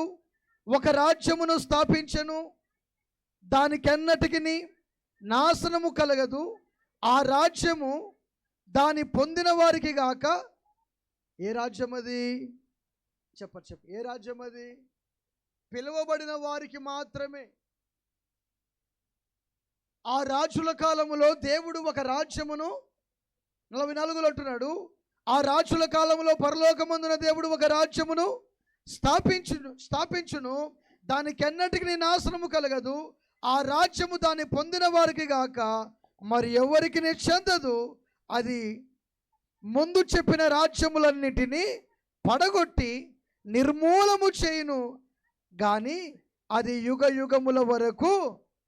ఒక రాజ్యమును స్థాపించెను, దానికెన్నటికి నాశనము కలగదు. ఆ రాజ్యము దాని పొందిన వారికి గాక. ఏ రాజ్యం అది? చెప్పు. ఏ రాజ్యం అది? పిలువబడిన వారికి మాత్రమే. ఆ రాజుల కాలములో దేవుడు ఒక రాజ్యమును 44లో అంటున్నాడు, ఆ రాజుల కాలంలో పరలోకమందున దేవుడు ఒక రాజ్యమును స్థాపించును, దానికెన్నటికి నాశనము కలగదు. ఆ రాజ్యము దాన్ని పొందిన వారికి గాక మరి ఎవరికి చెందదు. అది ముందు చెప్పిన రాజ్యములన్నిటినీ పడగొట్టి నిర్మూలము చేయును గాని అది యుగ యుగముల వరకు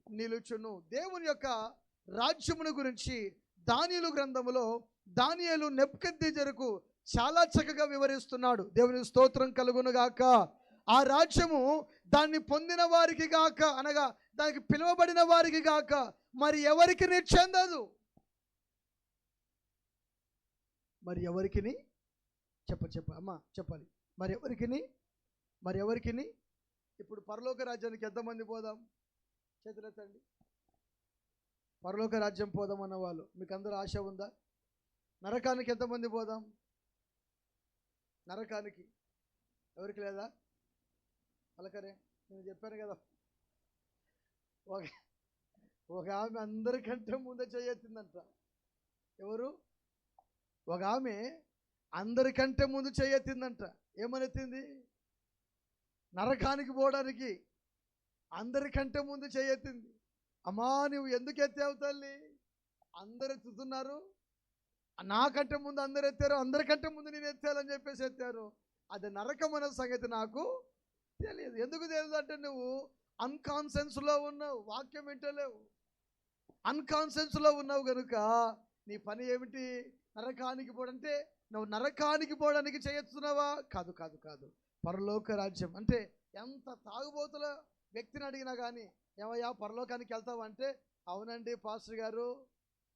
నిలుచును. దేవుని యొక్క రాజ్యమును గురించి దానియేలు గ్రంథములో దానియేలు నెబుకద్నెజరుకు చాలా చక్కగా వివరిస్తున్నాడు. దేవుని స్తోత్రం కలుగునుగాక. ఆ రాజ్యము దాన్ని పొందిన వారికి గాక అనగా దానికి పిలువబడిన వారికి గాక మరి ఎవరికి చెందదు. మరి ఎవరికి చెప్ప అమ్మా చెప్పాలి. మరి ఎవరికి ఇప్పుడు పరలోక రాజ్యానికి ఎంతమంది పోదాం? చేతులెత్తండి. పరలోక రాజ్యం పోదాం అన్న వాళ్ళు మీకు అందరూ ఆశ ఉందా? నరకానికి ఎంతమంది పోదాం? నరకానికి ఎవరికి లేదా? పలకరే, నేను చెప్పాను కదా. ఓకే, ఒక ఆమె అందరికంటే ముందే చేయెత్తిందంట. ఎవరు? ఒక ఆమె అందరికంటే ముందు చేయెత్తిందంట. ఏమని ఎత్తింది? నరకానికి పోవడానికి అందరికంటే ముందు చేయెత్తింది. అమ్మా నువ్వు ఎందుకు ఎత్తావు తల్లి? అందరు ఎత్తుతున్నారు, నాకంటే ముందు అందరు ఎత్తారు, అందరికంటే ముందు నేను ఎత్తాలని చెప్పేసి ఎత్తారు. అది నరకం అనే సంగతి నాకు తెలియదు. ఎందుకు తెలియదు అంటే నువ్వు అన్కాన్షియన్స్లో ఉన్నావు, వాక్యం వింటలేవు, అన్కాన్షియన్స్లో ఉన్నావు కనుక నీ పని ఏమిటి? నరకానికి పోవడంటే నువ్వు నరకానికి పోవడానికి చేయొచ్చున్నావా? కాదు కాదు కాదు. పరలోక రాజ్యం అంటే ఎంత తాగుబోతుల వ్యక్తిని అడిగినా కానీ ఏమయ్యా పరలోకానికి వెళ్తావా అంటే అవునండి పాస్టర్ గారు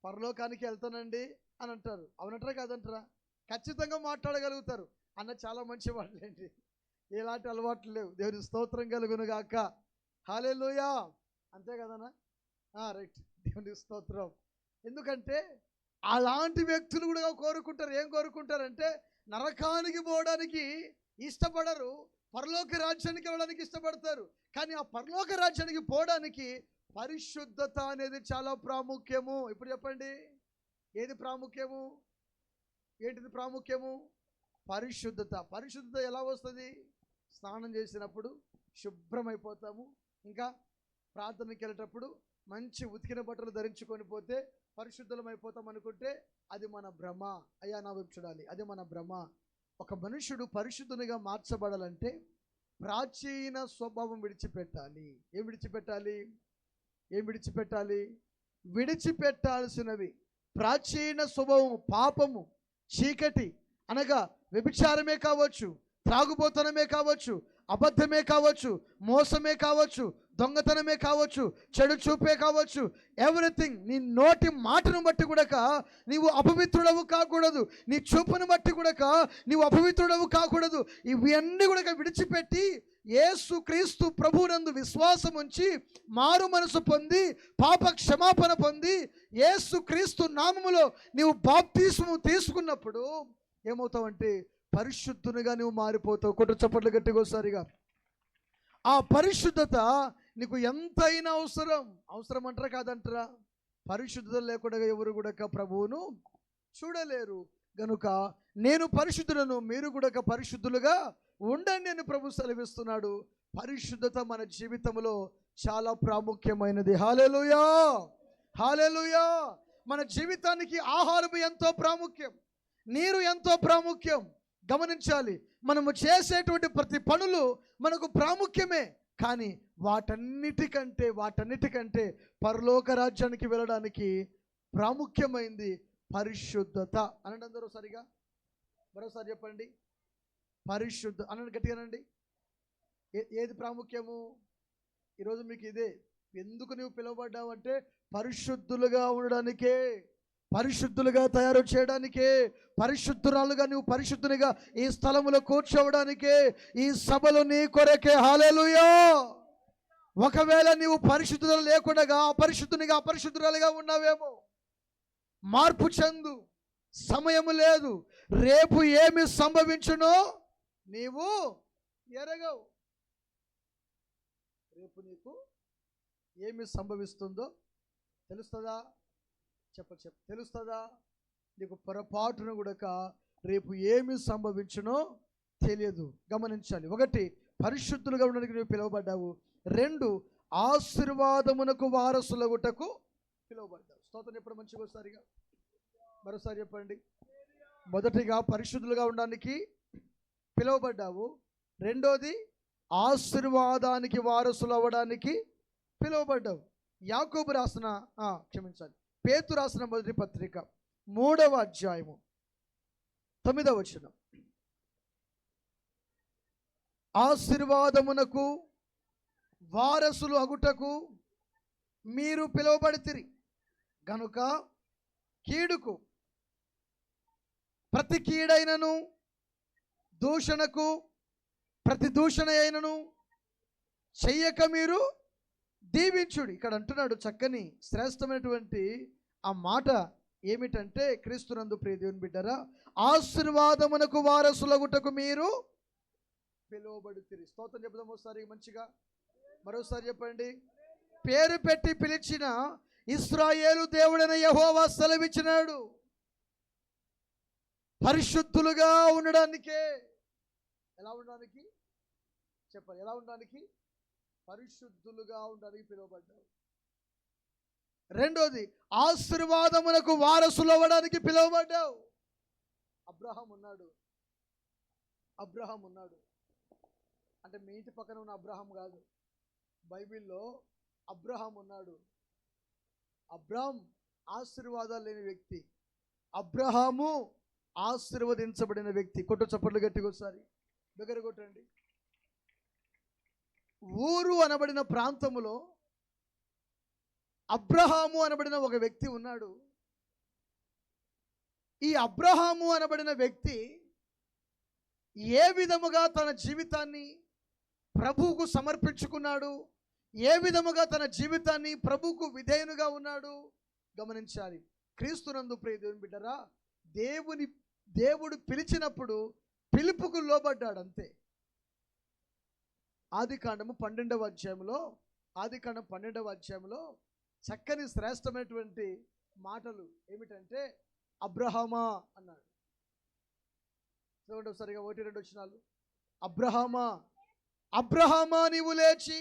పరలోకానికి వెళ్తానండి అని అంటారు. అవునంటారా కాదంటారా? ఖచ్చితంగా మాట్లాడగలుగుతారు. అన్న చాలా మంచి వాళ్ళండి, ఎలాంటి అలవాట్లు లేవు. దేవుని స్తోత్రం కలుగును గాక. హల్లెలూయా. అంతే కదన్నా? రైట్. దేవుని స్తోత్రం. ఎందుకంటే అలాంటి వ్యక్తులు కూడా కోరుకుంటారు. ఏం కోరుకుంటారంటే నరకానికి పోవడానికి ఇష్టపడరు, పరలోక రాజ్యానికి వెళ్ళడానికి ఇష్టపడతారు. కానీ ఆ పరలోక రాజ్యానికి పోవడానికి పరిశుద్ధత అనేది చాలా ప్రాముఖ్యము. ఇప్పుడు చెప్పండి, ఏది ప్రాముఖ్యము? ఏంటిది ప్రాముఖ్యము? పరిశుద్ధత. పరిశుద్ధత ఎలా వస్తుంది? స్నానం చేసినప్పుడు శుభ్రమైపోతాము. ఇంకా ప్రార్థనకి వెళ్ళేటప్పుడు మంచి ఉతికిన బట్టలు ధరించుకొని పోతే పరిశుద్ధమైపోతాం అనుకుంటే అది మన భ్రమ. అయ్యా నా వైపు చూడాలి, అది మన భ్రమ. ఒక మనుషుడు పరిశుద్ధునిగా మార్చబడాలంటే ప్రాచీన స్వభావం విడిచిపెట్టాలి. ఏం విడిచిపెట్టాలి? ఏం విడిచిపెట్టాలి? విడిచిపెట్టాల్సినవి ప్రాచీన స్వభావం, పాపము, చీకటి అనగా వ్యభిచారమే కావచ్చు, త్రాగుబోతనమే కావచ్చు, అబద్ధమే కావచ్చు, మోసమే కావచ్చు, దొంగతనమే కావచ్చు, చెడు చూపే కావచ్చు, ఎవ్రీథింగ్. నీ నోటి మాటను బట్టి కూడా నీవు అపవిత్రుడవు కాకూడదు, నీ చూపును బట్టి కూడా నీవు అపవిత్రుడవు కాకూడదు. ఇవన్నీ కూడా విడిచిపెట్టి యేసు క్రీస్తు ప్రభువునందు విశ్వాసం ఉంచి మారు మనసు పొంది పాప క్షమాపణ పొంది యేసు క్రీస్తు నామములో నీవు బాప్తిస్మము తీసుకున్నప్పుడు ఏమవుతావంటే పరిశుద్ధునిగా నువ్వు మారిపోతావు. కొట్టు చప్పట్లు గట్టిగా ఒకసారిగా. ఆ పరిశుద్ధత నీకు ఎంతైనా అవసరం అంటారా కాదంటారా? పరిశుద్ధత లేకుండా ఎవరు కూడా ప్రభువును చూడలేరు. గనుక నేను పరిశుద్ధులను, మీరు కూడా పరిశుద్ధులుగా ఉండండి అని ప్రభు సెలవిస్తున్నాడు. పరిశుద్ధత మన జీవితంలో చాలా ప్రాముఖ్యమైనది. హల్లెలూయా, హల్లెలూయా. మన జీవితానికి ఆహారం ఎంతో ప్రాముఖ్యం, నీరు ఎంతో ప్రాముఖ్యం. గమనించాలి, మనము చేసేటువంటి ప్రతి పనులు మనకు ప్రాముఖ్యమే. కానీ వాటన్నిటికంటే పరలోక రాజ్యానికి వెళ్ళడానికి ప్రాముఖ్యమైంది పరిశుద్ధత. అనండి అందరూ సరిగా, మరోసారి చెప్పండి. పరిశుద్ధ అనండి గట్టిగానండి. ఏది ప్రాముఖ్యము? ఈరోజు మీకు ఇదే. ఎందుకు నువ్వు పిలువబడ్డావు అంటే పరిశుద్ధులుగా ఉండడానికే, పరిశుద్ధులుగా తయారు చేయడానికే, పరిశుద్ధురాలుగా నువ్వు పరిశుద్ధునిగా ఈ స్థలములో కూర్చోవడానికే, ఈ సభలో నీ కొరకే. హల్లెలూయా. ఒకవేళ నీవు పరిశుద్ధులు లేకుండా అపరిశుద్ధునిగా అపరిశుద్ధురాలుగా ఉన్నావేమో, మార్పు చెందు. సమయము లేదు. రేపు ఏమి సంభవించునో నీవు ఎరగవు. రేపు నీకు ఏమి సంభవిస్తుందో తెలుస్తుందా? చెప్ప తెలుస్తుందా? నీకు పొరపాటును కూడా రేపు ఏమి సంభవించునో తెలియదు. గమనించాలి. ఒకటి, పరిశుద్ధులుగా ఉండడానికి నువ్వు పిలువబడ్డావు. రెండు, ఆశీర్వాదమునకు వారసులగుటకు పిలువబడ్డావు. స్తోత్రం చెప్పడం మంచిగా ఒకసారిగా, మరోసారి చెప్పండి. మొదటిగా పరిశుద్ధులుగా ఉండడానికి పిలువబడ్డావు. రెండోది ఆశీర్వాదానికి వారసులు అవ్వడానికి పిలువబడ్డావు. యాకోబు రాసిన క్షమించాలి పేతురు రాసిన మొదటి పత్రిక 3వ అధ్యాయము 9వ వచనం. ఆశీర్వాదమునకు వారసులు అగుటకు మీరు పిలువబడితిరి గనుక కీడుకు ప్రతి కీడైనను దూషణకు ప్రతి దూషణ అయినను చెయ్యక మీరు దీవించుడి. ఇక్కడ అంటున్నాడు చక్కని శ్రేష్టమైనటువంటి ఆ మాట ఏమిటంటే, క్రీస్తునందు ప్రియ దేవుని బిడ్డరా, ఆశీర్వాదమునకు వారసులగుటకు మీరు పిలువబడితిరి. స్తోత్రం చెప్దాం ఒకసారి మంచిగా, మరోసారి చెప్పండి. పేరు పెట్టి పిలిచిన ఇశ్రాయేలు దేవుడైన యెహోవా సెలవిచ్చినాడు. పరిశుద్ధులుగా ఉండడానికే. ఎలా ఉండడానికి చెప్పాలి? ఎలా ఉండడానికి? పరిశుద్ధులుగా ఉండడానికి పిలువబడ్డావు. రెండోది, ఆశీర్వాదమునకు వారసులు అవ్వడానికి పిలువబడ్డావు. అబ్రహాం ఉన్నాడు అంటే మీ ఇంటి పక్కన ఉన్న అబ్రహాం కాదు. బైబిల్లో అబ్రహాం ఉన్నాడు. అబ్రహాం ఆశీర్వాదాలు లేని వ్యక్తి. అబ్రహాము ఆశీర్వదించబడిన వ్యక్తి. కొట్టు చప్పట్లు గట్టిగా ఒకసారి దగ్గర కొట్టండి. ఊరు అనబడిన ప్రాంతములో అబ్రహాము అనబడిన ఒక వ్యక్తి ఉన్నాడు. ఈ అబ్రహాము అనబడిన వ్యక్తి ఏ విధముగా తన జీవితాన్ని ప్రభువుకు సమర్పించుకున్నాడు, ఏ విధముగా తన జీవితాన్ని ప్రభువుకు విధేయునిగా ఉన్నాడు గమనించాలి. క్రీస్తునందు ప్రియ దేవుని బిడ్డరా, దేవుడు పిలిచినప్పుడు పిలుపుకు లోబడ్డాడు అంతే. ఆదికాండం 12వ అధ్యాయంలో చక్కని శ్రేష్టమైనటువంటి మాటలు ఏమిటంటే, అబ్రహామా అన్నాడు. చూడండి సరిగా 1-2 వచనాలు. అబ్రహామా నీవు లేచి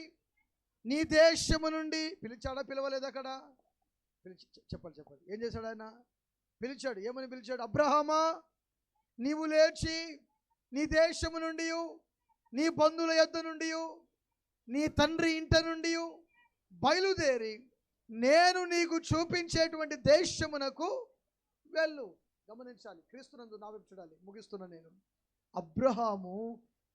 నీ దేశము నుండి. పిలిచాడా పిలవలేదు? అక్కడ చెప్పాలి. ఏం చేశాడు ఆయన? పిలిచాడు. ఏమని పిలిచాడు? అబ్రహామా నీవు లేచి నీ దేశము నుండి, నీ బంధువుల యొద్ద నుండి, నీ తండ్రి ఇంట నుండి బయలుదేరి నేను నీకు చూపించేటువంటి దేశమునకు వెళ్ళు. గమనించాలి. క్రీస్తునందు నా వైపు చూడాలి. ముగిస్తున్నా నేను. అబ్రహాము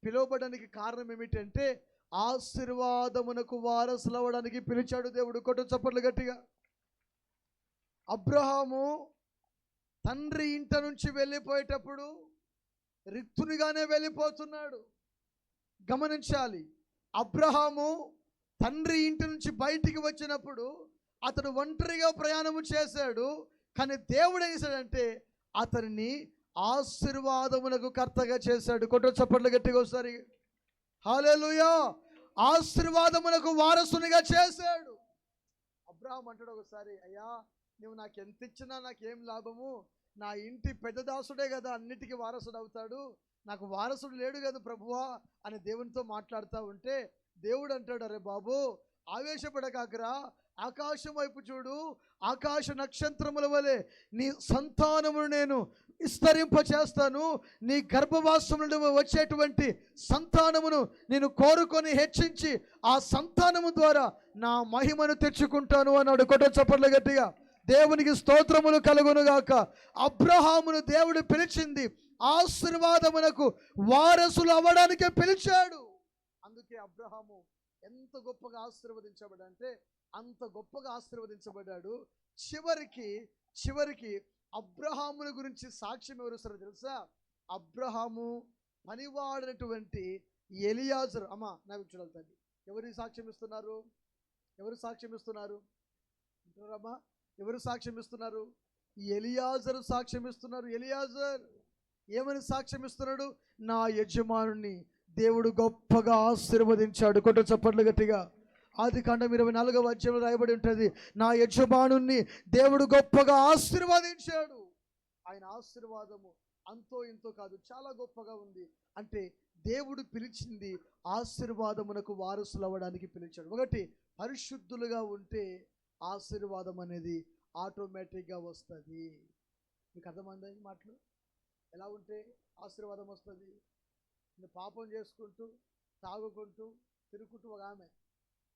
పిలువబడడానికి కారణం ఏమిటంటే ఆశీర్వాదమునకు వారసులు అవ్వడానికి పిలిచాడు దేవుడు. కొట్టు చప్పట్లు గట్టిగా. అబ్రహాము తండ్రి ఇంట నుంచి వెళ్ళిపోయేటప్పుడు రిక్తునిగానే వెళ్ళిపోతున్నాడు. గమనించాలి. అబ్రహాము తండ్రి ఇంటి నుంచి బయటికి వచ్చినప్పుడు అతడు ఒంటరిగా ప్రయాణము చేశాడు. కానీ దేవుడు ఏం చేశాడంటే అతనిని ఆశీర్వాదమునకు కర్తగా చేశాడు. కొట్టు చప్పట్లు గట్టిగా ఒకసారి. హల్లెలూయా. ఆశీర్వాదమునకు వారసునిగా చేశాడు. అబ్రహాం అంటాడు ఒకసారి, అయ్యా నువ్వు నాకు ఎంత ఇచ్చినా నాకేం లాభము, నా ఇంటి పెద్ద దాసుడే కదా అన్నిటికీ వారసుడు అవుతాడు, నాకు వారసుడు లేడు కదా ప్రభువా అని దేవునితో మాట్లాడుతూ ఉంటే దేవుడు అంటాడు, అరే బాబు ఆవేశపడకాకరా, ఆకాశం వైపు చూడు, ఆకాశ నక్షత్రముల వలె నీ సంతానమును నేను విస్తరింప చేస్తాను, నీ గర్భవాసం నుండి వచ్చేటువంటి సంతానమును నేను కోరుకొని హెచ్చించి ఆ సంతానము ద్వారా నా మహిమను తెచ్చుకుంటాను అన్నాడు. కొట్ట చప్పట్లు గట్టిగా. దేవునికి స్తోత్రములు కలుగునుగాక. అబ్రహామును దేవుడు పిలిచింది ఆశీర్వాదమునకు వారసులు అవ్వడానికే పిలిచాడు. అందుకే అబ్రహాము ఎంత గొప్పగా ఆశీర్వదించబడంటే అంత గొప్పగా ఆశీర్వదించబడ్డాడు. చివరికి అబ్రహాముని గురించి సాక్ష్యం ఎవరు సరే తెలుసా? అబ్రహాము పనివాడినటువంటి ఎలియాజరు. అమ్మ నాకు చూడాలి తల్లి, ఎవరు సాక్ష్యం ఇస్తున్నారు? ఎవరు సాక్ష్యం ఇస్తున్నారు? అంటారమ్మా, ఎవరు సాక్ష్యం ఇస్తున్నారు? ఎలియాజరు సాక్ష్యం ఇస్తున్నారు. ఎలియాజర్ ఏమని సాక్ష్యం ఇస్తున్నాడు? నా యజమానుని దేవుడు గొప్పగా ఆశీర్వదించాడు. కొట్ట చప్పట్లు గట్టిగా. ఆదికాండం 24వ అధ్యాయంలో రాయబడి ఉంటుంది, నా యజమానుని దేవుడు గొప్పగా ఆశీర్వదించాడు. ఆయన ఆశీర్వాదము అంతో ఇంతో కాదు, చాలా గొప్పగా ఉంది. అంటే దేవుడు పిలిచింది ఆశీర్వాదమునకు వారసులు అవ్వడానికి పిలిచాడు. ఒకటి, పరిశుద్ధులుగా ఉంటే ఆశీర్వాదం అనేది ఆటోమేటిక్గా వస్తుంది. మీకు అర్థమైందా ఈ మాటలు? ఎలా ఉంటే ఆశీర్వాదం వస్తుంది? నేను పాపం చేసుకుంటూ తాగుకుంటూ తిరుగుకుంటూ ఒక ఆమె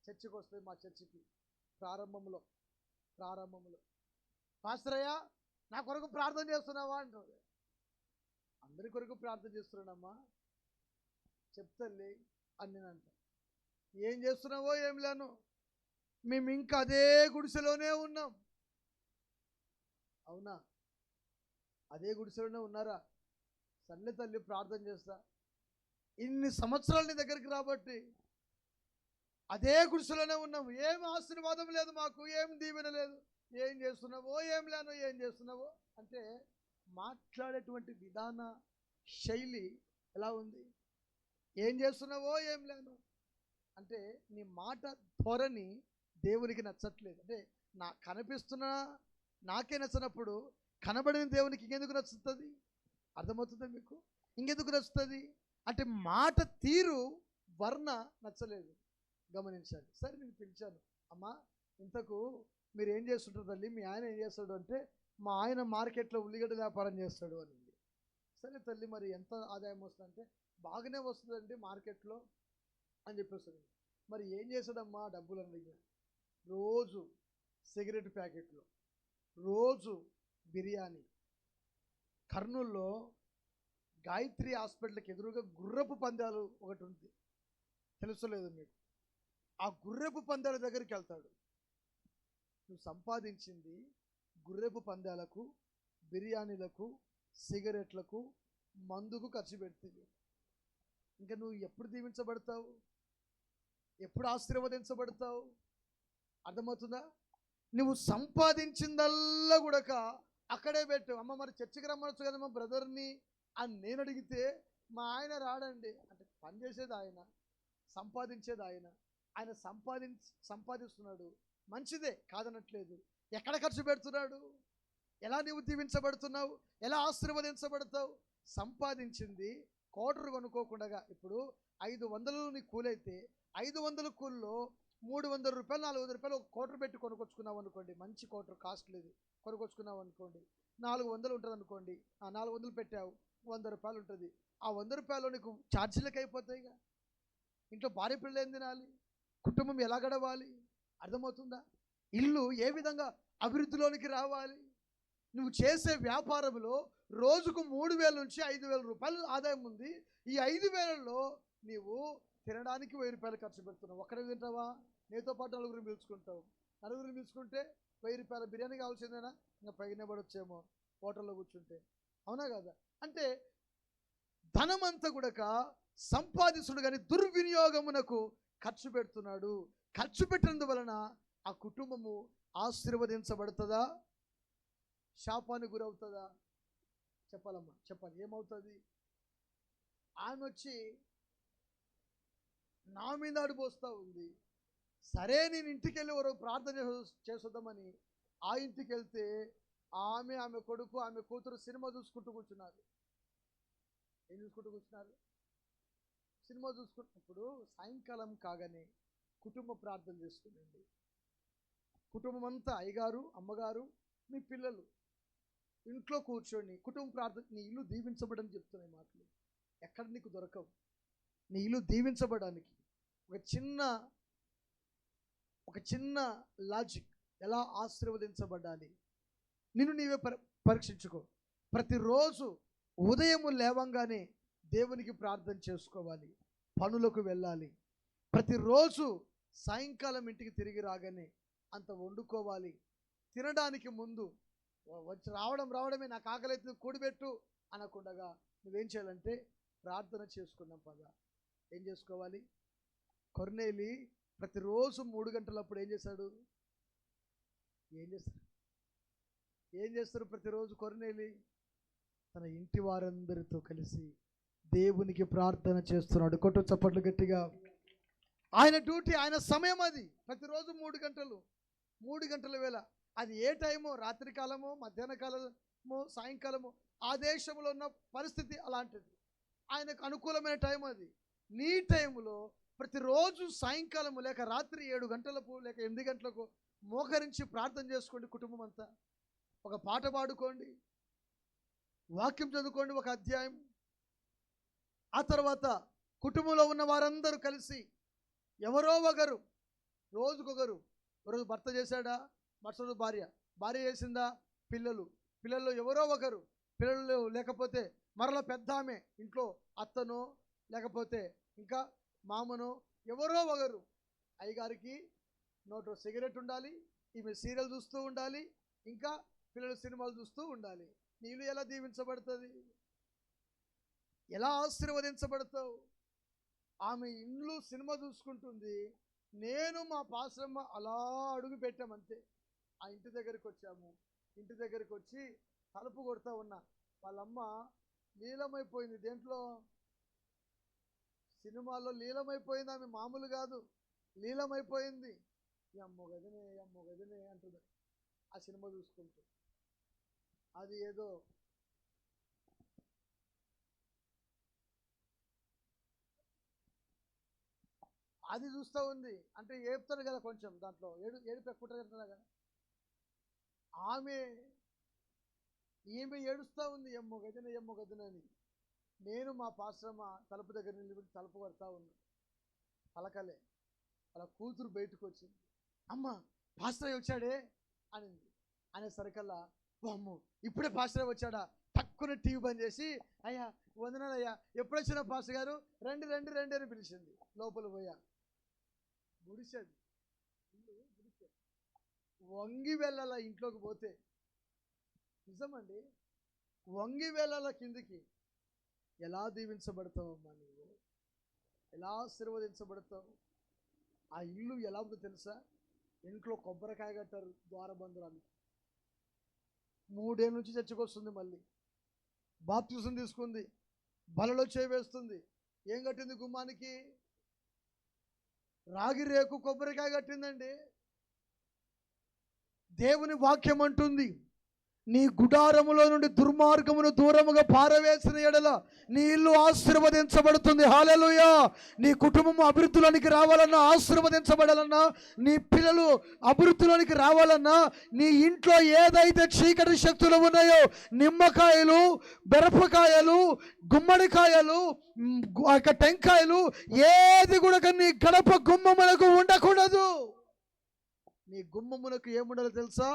చర్చికి వస్తుంది. మా చర్చికి ప్రారంభంలో పాస్టరయ్య నా కొరకు ప్రార్థన చేస్తున్నావా అంటుంది. అందరి కొరకు ప్రార్థన చేస్తున్నానమ్మా, చెప్తలే అని నేను అంట. ఏం చేస్తున్నావో ఏం లేను, మేము ఇంకా అదే గుడిసెలోనే ఉన్నాం. అవునా? అదే గుడిసెలోనే ఉన్నారా? సర్లే తల్లి ప్రార్థన చేస్తా. ఇన్ని సంవత్సరాలు నీ దగ్గరికి రాబట్టి అదే గుడిసెలోనే ఉన్నాము, ఏం ఆశీర్వాదం లేదు మాకు, ఏం దీవెన లేదు. ఏం చేస్తున్నావో ఏం లేను, ఏం చేస్తున్నావో అంటే మాట్లాడేటువంటి విధాన శైలి ఎలా ఉంది? ఏం చేస్తున్నావో ఏం లేను అంటే నీ మాట ధోరణి దేవునికి నచ్చట్లేదు. అంటే నా కనిపిస్తున్నా నాకే నచ్చినప్పుడు కనబడిన దేవునికి ఇంకెందుకు నచ్చుతుంది? అర్థమవుతుందా మీకు? ఇంకెందుకు నచ్చుతుంది అంటే మాట తీరు వర్ణ నచ్చలేదు. గమనించాలి. సరే నేను పిలిచాను, అమ్మా ఇంతకు మీరు ఏం చేస్తుంటారు తల్లి, మీ ఆయన ఏం చేస్తాడు అంటే, మా ఆయన మార్కెట్లో ఉల్లిగడ్డ వ్యాపారం చేస్తాడు అనింది. సరే తల్లి మరి ఎంత ఆదాయం వస్తుందంటే, బాగానే వస్తుందండి మార్కెట్లో అని చెప్పేస్తుంది. మరి ఏం చేస్తాడమ్మా డబ్బులు అడిగా, రోజు సిగరెట్ ప్యాకెట్లు, రోజు బిర్యానీ. కర్నూల్లో గాయత్రి హాస్పిటల్కి ఎదురుగా గుర్రపు పందాలు ఒకటి ఉంది, తెలుసలేదు మీకు? ఆ గుర్రపు పందాల దగ్గరికి వెళ్తాడు. నువ్వు సంపాదించింది గుర్రపు పందాలకు, బిర్యానీలకు, సిగరెట్లకు, మందుకు ఖర్చు పెడుతుంది. ఇంకా నువ్వు ఎప్పుడు దీవించబడతావు? ఎప్పుడు ఆశీర్వదించబడతావు? అర్థమవుతుందా? నువ్వు సంపాదించిందల్లా కూడా అక్కడే పెట్టు. అమ్మ మరి చర్చికి రమ్మనొచ్చు కదా మా బ్రదర్ని అని నేను అడిగితే, మా ఆయన రాడండి అంటే, పనిచేసేది ఆయన, సంపాదించేది ఆయన. ఆయన సంపాదిస్తున్నాడు, మంచిదే కాదనట్లేదు. ఎక్కడ ఖర్చు పెడుతున్నాడు? ఎలా నువ్వు దీవించబడుతున్నావు? ఎలా ఆశీర్వదించబడతావు? సంపాదించింది కోటరు కొనుక్కోకుండా, ఇప్పుడు 500 నీ కూలైతే 500 కూల్లో 300 రూపాయలు 400 రూపాయలు ఒక కోటర్ పెట్టి కొనుక్కొచ్చుకున్నావు అనుకోండి, మంచి కోటర్ కాస్ట్లీది కొనుక్కొచ్చుకున్నావు అనుకోండి, 400 ఉంటుంది అనుకోండి. ఆ 400 పెట్టావు, 100 రూపాయలు ఉంటుంది. ఆ 100 రూపాయలు నీకు ఛార్జీలకు అయిపోతాయిగా. ఇంట్లో భార్య పిల్లలు ఏం తినాలి? కుటుంబం ఎలా గడవాలి? అర్థమవుతుందా? ఇల్లు ఏ విధంగా అభివృద్ధిలోనికి రావాలి? నువ్వు చేసే వ్యాపారంలో రోజుకు 3000 నుంచి 5000 రూపాయలు ఆదాయం ఉంది. ఈ 5000లో నీవు తినడానికి 1000 రూపాయలు ఖర్చు పెడుతున్నావు. ఒక్కడే తింటావా? నీతో పాటు నలుగురిని పిలుచుకుంటావు. నలుగురిని పిలుచుకుంటే 1000 రూపాయల బిర్యానీ కావాల్సిందేనా? ఇంకా పైన పడొచ్చేమో హోటల్లో కూర్చుంటే, అవునా కదా? అంటే ధనమంతా కూడా సంపాదిస్తుడు కానీ దుర్వినియోగమునకు ఖర్చు పెడుతున్నాడు. ఖర్చు పెట్టినందువలన ఆ కుటుంబము ఆశీర్వదించబడుతుందా, శాపానికి గురవుతుందా? చెప్పాలమ్మా, చెప్పాలి. ఏమవుతుంది? ఆమె వచ్చి నా మీద అడిపోస్తూ ఉంది. సరే నేను ఇంటికి వెళ్ళి ఎవరో ప్రార్థన చేసొద్దామని ఆ ఇంటికి వెళ్తే ఆమె కొడుకు, ఆమె కూతురు సినిమా చూసుకుంటూ కూర్చున్నారు. ఏం చూసుకుంటూ కూర్చున్నారు? సినిమా చూసుకుంటున్నప్పుడు సాయంకాలం కాగానే కుటుంబ ప్రార్థన చేసుకునండి. కుటుంబం అంతా, అయ్యగారు, అమ్మగారు, మీ పిల్లలు ఇంట్లో కూర్చొని కుటుంబ ప్రార్థన. నీ ఇల్లు దీవించబడని చెప్తున్నాయి మాటలు. ఎక్కడ నీకు దొరకవు. నీ ఇల్లు దీవించబడడానికి ఒక చిన్న లాజిక్, ఎలా ఆశీర్వదించబడాలి నిన్ను నీవే పరీక్షించుకో. ప్రతిరోజు ఉదయం లేవంగానే దేవునికి ప్రార్థన చేసుకోవాలి, పనులకు వెళ్ళాలి. ప్రతిరోజు సాయంకాలం ఇంటికి తిరిగి రాగానే అంత వండుకోవాలి. తినడానికి ముందు వచ్చి రావడమే నాకు ఆకలి కూడిపెట్టు అనకుండగా నువ్వేం చేయాలంటే ప్రార్థన చేసుకున్నాం పదా. ఏం చేసుకోవాలి? కొర్నేలి ప్రతిరోజు 3 గంటలప్పుడు ఏం చేశాడు? ఏం చేస్తారు ప్రతిరోజు కొర్నేలి? తన ఇంటి వారందరితో కలిసి దేవునికి ప్రార్థన చేస్తున్నాడు. కొట్టు చప్పట్లు గట్టిగా. ఆయన డ్యూటీ, ఆయన సమయం అది. ప్రతిరోజు 3 గంటలు, 3 గంటల వేళ. అది ఏ టైమో, రాత్రి కాలమో, మధ్యాహ్న కాలమో, సాయంకాలమో, ఆ దేశంలో ఉన్న పరిస్థితి అలాంటిది. ఆయనకు అనుకూలమైన టైం అది. నీ టైంలో ప్రతిరోజు సాయంకాలము లేక రాత్రి 7 గంటలకు లేక 8 గంటలకు మోకరించి ప్రార్థన చేసుకోండి. కుటుంబం అంతా ఒక పాట పాడుకోండి, వాక్యం చదువుకోండి, ఒక అధ్యాయం. ఆ తర్వాత కుటుంబంలో ఉన్న వారందరూ కలిసి ఎవరో ఒకరు, రోజుకొకరు, రోజు భర్త చేశాడా, మరుసటి భార్య చేసిందా, పిల్లల్లో ఎవరో ఒకరు, పిల్లలు లేకపోతే మరలా పెద్ద ఆమె ఇంట్లో అత్తనో లేకపోతే ఇంకా మామనో ఎవరో ఒకరు, అయ్యగారికి నోట్లో సిగరెట్ ఉండాలి, ఈమె సీరియల్ చూస్తూ ఉండాలి, ఇంకా పిల్లలు సినిమాలు చూస్తూ ఉండాలి. నీళ్ళు ఎలా దీవించబడుతుంది? ఎలా ఆశీర్వదించబడతావు? ఆమె ఇండ్లు సినిమా చూసుకుంటుంది, నేను మా పాశ్రమ అలా అడుగు పెట్టామంతే. ఆ ఇంటి దగ్గరికి వచ్చాము. ఇంటి దగ్గరికి వచ్చి తలుపు కొడతా ఉన్నా. వాళ్ళమ్మ లీలమైపోయింది. దేంట్లో? సినిమాల్లో లీలమైపోయింది. ఆమె మామూలు కాదు, లీలమైపోయింది. అమ్మో గదినే అంటుంది ఆ సినిమా చూసుకుంటూ. అది ఏదో అది చూస్తూ ఉంది అంటే ఏపుతారు కదా కొంచెం దాంట్లో ఏడుపు ఎక్కువ కదా. ఆమె ఈమె ఏడుస్తూ ఉంది ఎమ్మో గదిన అని. నేను మా పాశ్రమ తలుపు దగ్గర నిలబడి తలుపు కొడతా ఉన్నా. పలకలే. అలా కూతురు బయటకు వచ్చింది. అమ్మ పాస్టర్ వచ్చాడే అనింది. అనేసరికల్లా అమ్మో ఇప్పుడే పాస్టర్ వచ్చాడా, తక్కువ టీవీ బంద్ చేసి అయ్యా వందనాలయ్యా ఎప్పుడు వచ్చినా పాస్టర్ గారు రండి రండి రండి అని పిలిచింది. లోపల పోయా. గుడిసెది గుడిసె వంగి వెళ్ళాల ఇంట్లోకి పోతే. నిజమండి, వంగి వెళ్ళాల కిందికి. ఎలా దీవించబడతావమ్మా నువ్వు, ఎలా ఆశీర్వదించబడతావు. ఆ ఇల్లు ఎలా ఉందో తెలుసా, ఇంట్లో కొబ్బరికాయ కట్టారు ద్వారబంధురాలు. 3 ఏళ్ళ నుంచి చర్చకొస్తుంది. మళ్ళీ బాప్తిజం తీసుకుంది, బలలో చేవేస్తుంది. ఏం కట్టింది గుమ్మానికి? రాగి రేకు కొబ్బరికాయ కట్టిందండి. దేవుని వాక్యం అంటుంది, నీ గుడారములో నుండి దుర్మార్గమును దూరముగా పారవేసిన ఎడల నీ ఇల్లు ఆశీర్వదించబడుతుంది. హల్లెలూయా. నీ కుటుంబం అభివృద్ధిలోనికి రావాలన్నా, ఆశీర్వదించబడాలన్నా, నీ పిల్లలు అభివృద్ధిలోనికి రావాలన్నా, నీ ఇంట్లో ఏదైతే చీకటి శక్తులు ఉన్నాయో, నిమ్మకాయలు, బెరపకాయలు, గుమ్మడికాయలు, టెంకాయలు, ఏది కూడా నీ గడప గుమ్మములకు ఉండకూడదు. నీ గుమ్మములకు ఏముండాలో తెలుసా?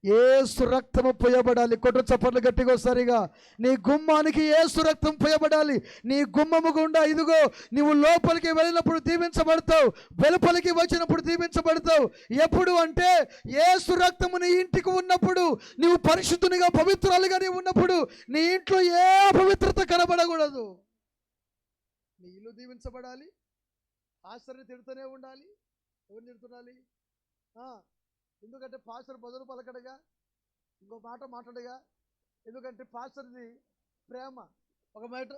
యేసు రక్తము పోయబడాలి. కొట్టు చప్పట్లు గట్టిగా సరిగా. నీ గుమ్మానికి యేసు రక్తం పోయబడాలి. నీ గుమ్మము గుండా ఇదిగో నువ్వు లోపలికి వెళ్ళినప్పుడు దీవించబడతావు, వెలుపలికి వచ్చినప్పుడు దీవించబడతావు. ఎప్పుడు అంటే యేసు రక్తము నీ ఇంటికి ఉన్నప్పుడు, నీవు పరిశుద్ధునిగా పవిత్రాలుగా నీవు ఉన్నప్పుడు నీ ఇంట్లో ఏ అపవిత్రత కనబడకూడదు. నీ ఇల్లు దీవించబడాలి. ఆశ్చర్య తిడుతూనే ఉండాలి. ఎవరిని తిడుతుండాలి? ఎందుకంటే పాస్టర్ బదులు పలకడగా, ఇంకో మాట మాట్లాడగా. ఎందుకంటే పాస్టర్ది ప్రేమ. ఒక మాట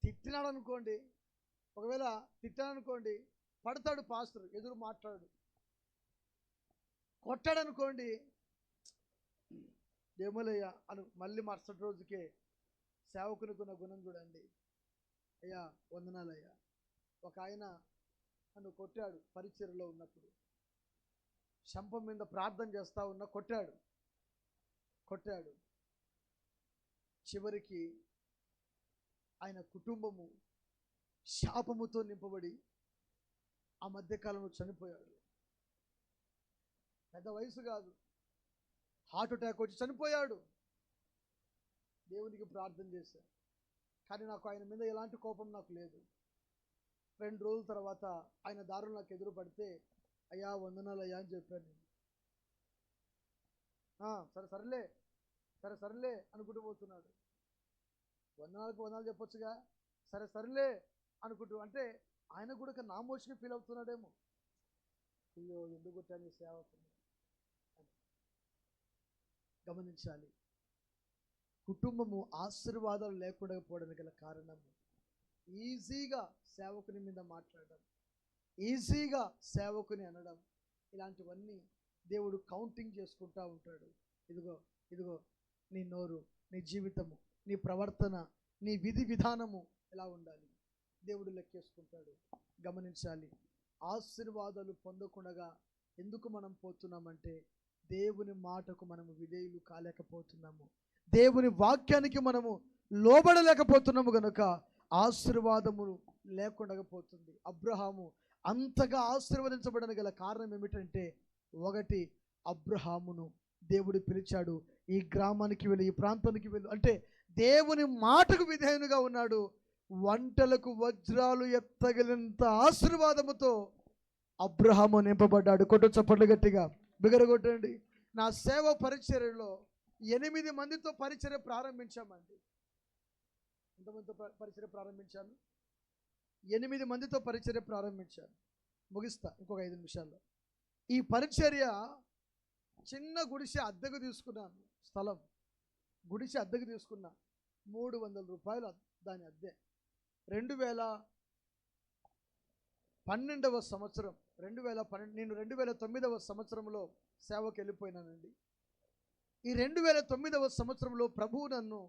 తిట్టినాడు అనుకోండి, ఒకవేళ తిట్టాడనుకోండి, పడతాడు పాస్టర్, ఎదురు మాట్లాడు. కొట్టాడనుకోండి, ఏమోలయ్యా అను మళ్ళీ మరుసటి రోజుకే సేవకునికున్న గుణం చూడండి. అయ్యా వందనాలయ్యా. ఒక ఆయన నన్ను కొట్టాడు పరిచర్యలో ఉన్నప్పుడు. శంపం మీద ప్రార్థన చేస్తూ ఉన్నా, కొట్టాడు. చివరికి ఆయన కుటుంబము శాపముతో నింపబడి ఆ మధ్యకాలంలో చనిపోయాడు. పెద్ద వయసు కాదు, హార్ట్ అటాక్ వచ్చి చనిపోయాడు. దేవునికి ప్రార్థన చేశాను, కానీ నాకు ఆయన మీద ఎలాంటి కోపం నాకు లేదు. 2 రోజుల తర్వాత ఆయన దారులు నాకు ఎదురు పడితే, అయ్యా వందనాలయ్యా అని చెప్పాను నేను. సరేలే అనుకుంటూ పోతున్నాడు. వందనాలు చెప్పొచ్చుగా, సరేలే అనుకుంటూ. అంటే ఆయన కూడా నామోషిగా ఫీల్ అవుతున్నాడేమో. అయ్యో ఎందుకు కొట్టాను సేవకుని. గమనించాలి, కుటుంబము ఆశీర్వాదాలు లేకుండా పోవడానికి గల కారణము ఈజీగా సేవకుని మీద మాట్లాడడం, ఈజీగా సేవకుని అనడం. ఇలాంటివన్నీ దేవుడు కౌంటింగ్ చేసుకుంటూ ఉంటాడు. ఇదిగో నీ నోరు, నీ జీవితము, నీ ప్రవర్తన, నీ విధి విధానము ఎలా ఉండాలి దేవుడు లెక్కేసుకుంటాడు. గమనించాలి, ఆశీర్వాదాలు పొందకుండా ఎందుకు మనం పోతున్నామంటే దేవుని మాటకు మనము విధేయులు కాలేకపోతున్నాము, దేవుని వాక్యానికి మనము లోబడలేకపోతున్నాము కనుక ఆశీర్వాదము లేకుండా పోతుంది. అబ్రహాము అంతగా ఆశీర్వదించబడడానికి గల కారణం ఏమిటంటే, 1 అబ్రహామును దేవుడు పిలిచాడు, ఈ గ్రామానికి వెళ్ళు, ఈ ప్రాంతానికి వెళ్ళు అంటే దేవుని మాటకు విధేయునిగా ఉన్నాడు. వంటలకు వజ్రాలు ఎత్తగలినంత ఆశీర్వాదముతో అబ్రహాము నింపబడ్డాడు. కొట్టు చప్పట్లు గట్టిగా బిగరగొట్టండి. నా సేవ పరిచర్యలో 8 మందితో పరిచర్య ప్రారంభించామండి. ఎంతమందితో పరిచర్య ప్రారంభించాను? 8 మందితో పరిచర్య ప్రారంభించాను. ముగిస్తా ఇంకొక 5 నిమిషాల్లో. ఈ పరిచర్య చిన్న గుడిసె అద్దెకు తీసుకున్నాను. స్థలం గుడిసె అద్దెకు తీసుకున్నా. 300 రూపాయలు దాని అద్దె. 12వ సంవత్సరం 2012 నేను 2009వ సంవత్సరంలో సేవకు వెళ్ళిపోయినానండి. ఈ 2009వ సంవత్సరంలో ప్రభువు నన్ను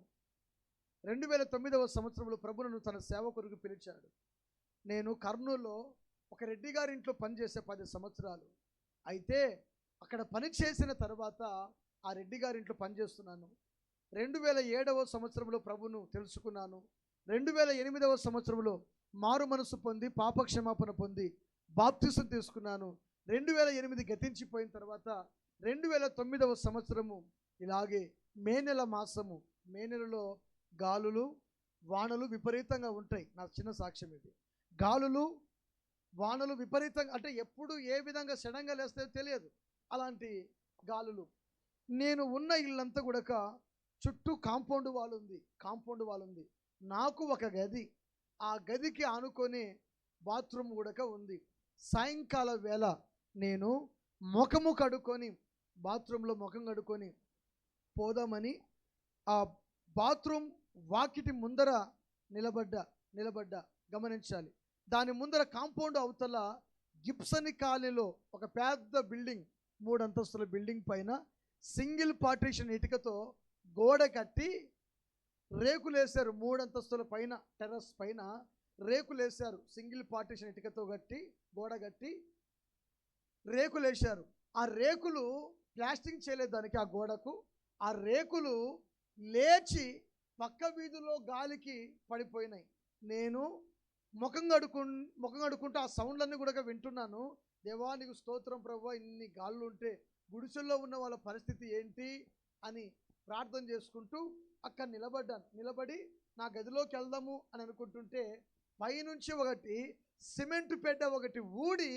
2009వ సంవత్సరంలో ప్రభు నన్ను తన సేవ కొరకు పిలిచాడు. నేను కర్నూలులో ఒక రెడ్డి గారి ఇంట్లో పనిచేసే 10 సంవత్సరాలు. అయితే అక్కడ పని చేసిన తర్వాత ఆ రెడ్డి గారి ఇంట్లో పనిచేస్తున్నాను. 2007వ సంవత్సరంలో ప్రభును తెలుసుకున్నాను. 2008వ సంవత్సరంలో మారు మనసు పొంది పాపక్షమాపణ పొంది బాప్తిసం తీసుకున్నాను. 2008 గతించిపోయిన తర్వాత 2009వ సంవత్సరము ఇలాగే మే నెలలో గాలులు వానలు విపరీతంగా ఉంటాయి. నా చిన్న సాక్ష్యం ఇది. గాలులు వానలు విపరీతంగా, అంటే ఎప్పుడు ఏ విధంగా సడన్గా లేస్తాయో తెలియదు. అలాంటి గాలులు. నేను ఉన్న ఇల్లంతా కూడా చుట్టూ కాంపౌండ్ వాల్ ఉంది. నాకు ఒక గది, ఆ గదికి ఆనుకొని బాత్రూమ్ కూడా ఉంది. సాయంకాల వేళ నేను ముఖము కడుక్కొని బాత్రూంలో ముఖం కడుక్కొని పోదామని ఆ బాత్రూమ్ వాకిటి ముందర నిలబడ్డా. గమనించాలి, దాని ముందర కాంపౌండ్ అవతల గిబ్సన్ కాలనీలో ఒక పెద్ద బిల్డింగ్, 3 అంతస్తుల బిల్డింగ్ పైన సింగిల్ పార్టీషన్ ఇటుకతో గోడ కట్టి రేకులేశారు. 3 అంతస్తుల పైన టెర్రస్ పైన రేకులేశారు. సింగిల్ పార్టీషన్ ఇటుకతో గోడ కట్టి రేకులేశారు. ఆ రేకులు ప్లాస్టింగ్ చేయలేదు దానికి, ఆ గోడకు. ఆ రేకులు లేచి పక్క వీధిలో గాలికి పడిపోయినాయి. నేను ముఖం కడుక్కుంటూ ఆ సౌండ్లన్నీ కూడా వింటున్నాను. దేవా నీకు స్తోత్రం ప్రభువా, ఇన్ని గాళ్ళు ఉంటే గుడిసెల్లో ఉన్న వాళ్ళ పరిస్థితి ఏంటి అని ప్రార్థన చేసుకుంటూ అక్కడ నిలబడి నా గదిలోకి వెళ్దాము అని అనుకుంటుంటే పైనుంచి ఒకటి సిమెంట్ పెడ్డ ఒకటి ఊడి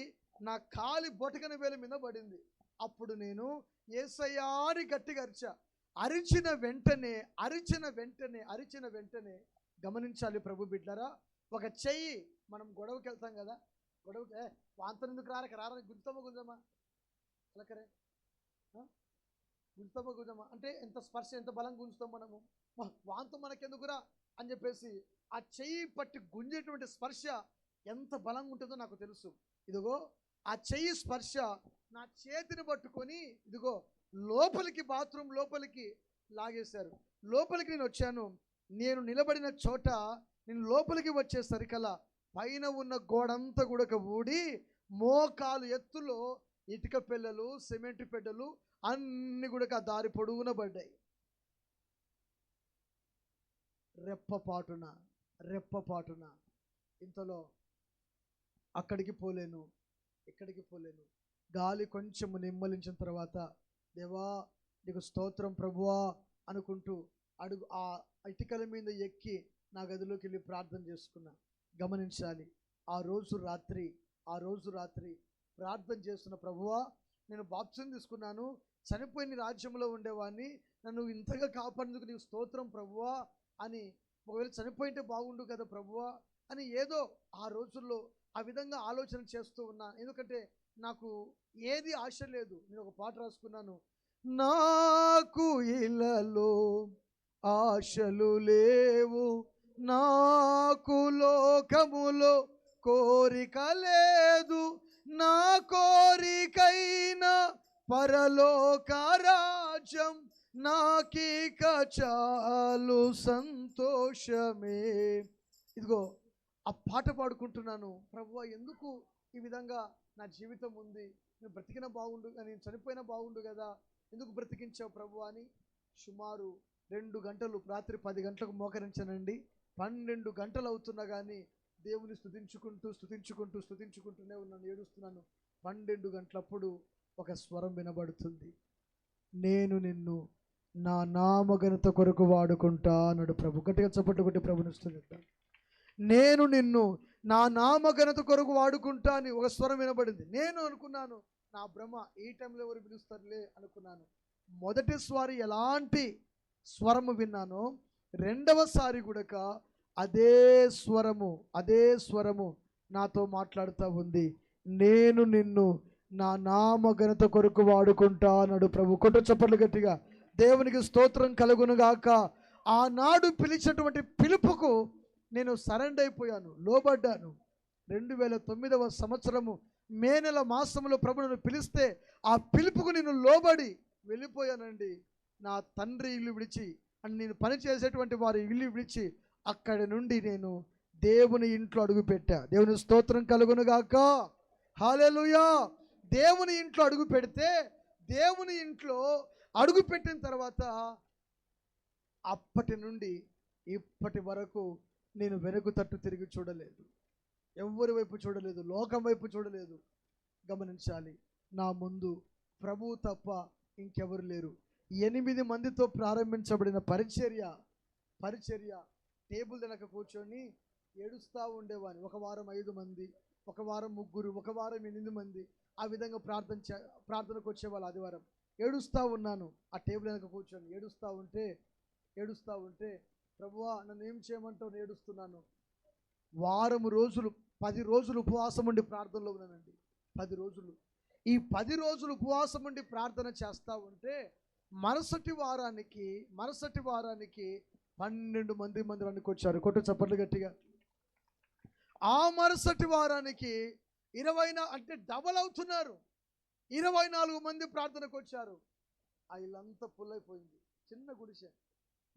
నా కాలి బొటకన వేలు మీద పడింది. అప్పుడు నేను యేసయ్యా అని గట్టిగా అరిచిన వెంటనే గమనించాలి ప్రభు బిడ్డలారా, ఒక చెయ్యి, మనం గొడవకి వెళ్తాం కదా, గొడవకి వాంతను ఎందుకు రారా గుంజమా అలకరే గుంజమా అంటే ఎంత స్పర్శ, ఎంత బలం గుంజుతాం మనము, వాంతం మనకెందుకురా అని చెప్పేసి ఆ చెయ్యి పట్టి గుంజేటువంటి స్పర్శ ఎంత బలంగా ఉంటుందో నాకు తెలుసు. ఇదిగో ఆ చెయ్యి స్పర్శ నా చేతిని పట్టుకొని ఇదిగో బాత్రూమ్ లోపలికి లాగేశారు. లోపలికి నేను వచ్చాను. నేను నిలబడిన చోట నేను లోపలికి వచ్చేసరికల్లా పైన ఉన్న గోడంతా కూడా ఊడి మోకాలు ఎత్తులో ఇటుక పెళ్ళలు, సిమెంట్ పెడ్డలు అన్ని కూడా దారి పొడవున పడ్డాయి. రెప్పపాటున ఇంతలో అక్కడికి పోలేను, ఇక్కడికి పోలేను. గాలి కొంచెం నిమ్మలించిన తర్వాత దేవా నీకు స్తోత్రం ప్రభువా అనుకుంటూ ఆ ఇటుకల మీద ఎక్కి నా గదిలోకి వెళ్ళి ప్రార్థన చేసుకున్నా. గమనించాలి, ఆ రోజు రాత్రి ప్రార్థన చేస్తున్న ప్రభువా నేను బాప్తిసం తీసుకున్నాను, చనిపోయిన రాజ్యంలో ఉండేవాడిని, నన్ను ఇంతగా కాపాడేందుకు నీకు స్తోత్రం ప్రభువా అని, ఒకవేళ చనిపోయింటే బాగుండు కదా ప్రభువా అని ఏదో ఆ రోజుల్లో ఆ విధంగా ఆలోచన చేస్తూ ఉన్నా. ఎందుకంటే నాకు ఏది ఆశ లేదు. నేను ఒక పాట రాసుకున్నాను, నాకు ఇలలో ఆశలు లేవు, నాకు లోకములో కోరిక లేదు, నా కోరికైనా పరలోక రాజ్యం, నాకీక చాలు సంతోషమే. ఇదిగో ఆ పాట పాడుకుంటున్నాను, ప్రభువా ఎందుకు ఈ విధంగా నా జీవితం ఉంది, నేను బ్రతికినా బాగుండు, నేను చనిపోయినా బాగుండు కదా, ఎందుకు బ్రతికించావు ప్రభు అని సుమారు 2 గంటలు, రాత్రి 10 గంటలకు మోకరించానండి. 12 గంటలు అవుతున్నా కానీ దేవుని స్తుతించుకుంటూనే ఉన్నాను, ఏడుస్తున్నాను. 12 గంటలప్పుడు ఒక స్వరం వినబడుతుంది, నేను నిన్ను నా నామఘనత కొరకు వాడుకుంటా అన్నాడు ప్రభు. గట్టిగా చప్పట్లు కొట్టి ప్రభుని స్తుతిద్దాం. నేను నిన్ను నా నామఘనత కొరకు వాడుకుంటా అని ఒక స్వరం వినబడింది. నేను అనుకున్నాను నా భ్రమ, ఈ టైంలో ఎవరు పిలుస్తారులే అనుకున్నాను. మొదటిసారి ఎలాంటి స్వరము విన్నానో రెండవసారి కూడా అదే స్వరము నాతో మాట్లాడుతూ ఉంది, నేను నిన్ను నా నామఘనత కొరకు వాడుకుంటా అన్నాడు ప్రభు. కొట్టు చప్పట్లు గట్టిగా. దేవునికి స్తోత్రం కలుగునుగాక. ఆనాడు పిలిచినటువంటి పిలుపుకు నేను సరెండర్ అయిపోయాను, లోబడ్డాను. 2009వ సంవత్సరము మే నెల మాసంలో ప్రభువును పిలిస్తే ఆ పిలుపుకు నేను లోబడి వెళ్ళిపోయానండి. నా తండ్రి ఇల్లు విడిచి అని నేను పని చేసేటువంటి వారి ఇల్లు విడిచి అక్కడి నుండి నేను దేవుని ఇంట్లో అడుగుపెట్టా. దేవుని స్తోత్రం కలుగును గాక. హల్లెలూయా. దేవుని ఇంట్లో అడుగు పెడితే దేవుని ఇంట్లో అడుగు పెట్టిన తర్వాత అప్పటి నుండి ఇప్పటి వరకు నేను వెనుక తట్టు తిరిగి చూడలేదు, ఎవరి వైపు చూడలేదు, లోకం వైపు చూడలేదు. గమనించాలి, నా ముందు ప్రభువు తప్ప ఇంకెవరు లేరు. 8 మందితో ప్రారంభించబడిన పరిచర్య టేబుల్ వెనక కూర్చొని ఏడుస్తూ ఉండేవాడిని. ఒక వారం 5 మంది, ఒక వారం 3, ఒక వారం 8 మంది, ఆ విధంగా ప్రార్థనకు వచ్చేవాళ్ళు. ఆదివారం ఏడుస్తూ ఉన్నాను, ఆ టేబుల్ వెనక కూర్చొని ఏడుస్తూ ఉంటే ప్రభువా నన్ను ఏం చేయమంటావు, ఏడుస్తున్నాను. వారం రోజులు 10 రోజులు ఉపవాసం ఉండి ప్రార్థనలో ఉన్నానండి. 10 రోజులు. ఈ 10 రోజులు ఉపవాసం ఉండి ప్రార్థన చేస్తూ ఉంటే మరుసటి వారానికి 12 మంది మందిరానికి వచ్చారు. కొట్టు చప్పట్లు గట్టిగా. ఆ మరుసటి వారానికి 20 అంటే డబల్ అవుతున్నారు. 24 మంది ప్రార్థనకు వచ్చారు. ఆ ఇల్లంతా ఫుల్ అయిపోయింది. చిన్న గుడిసె,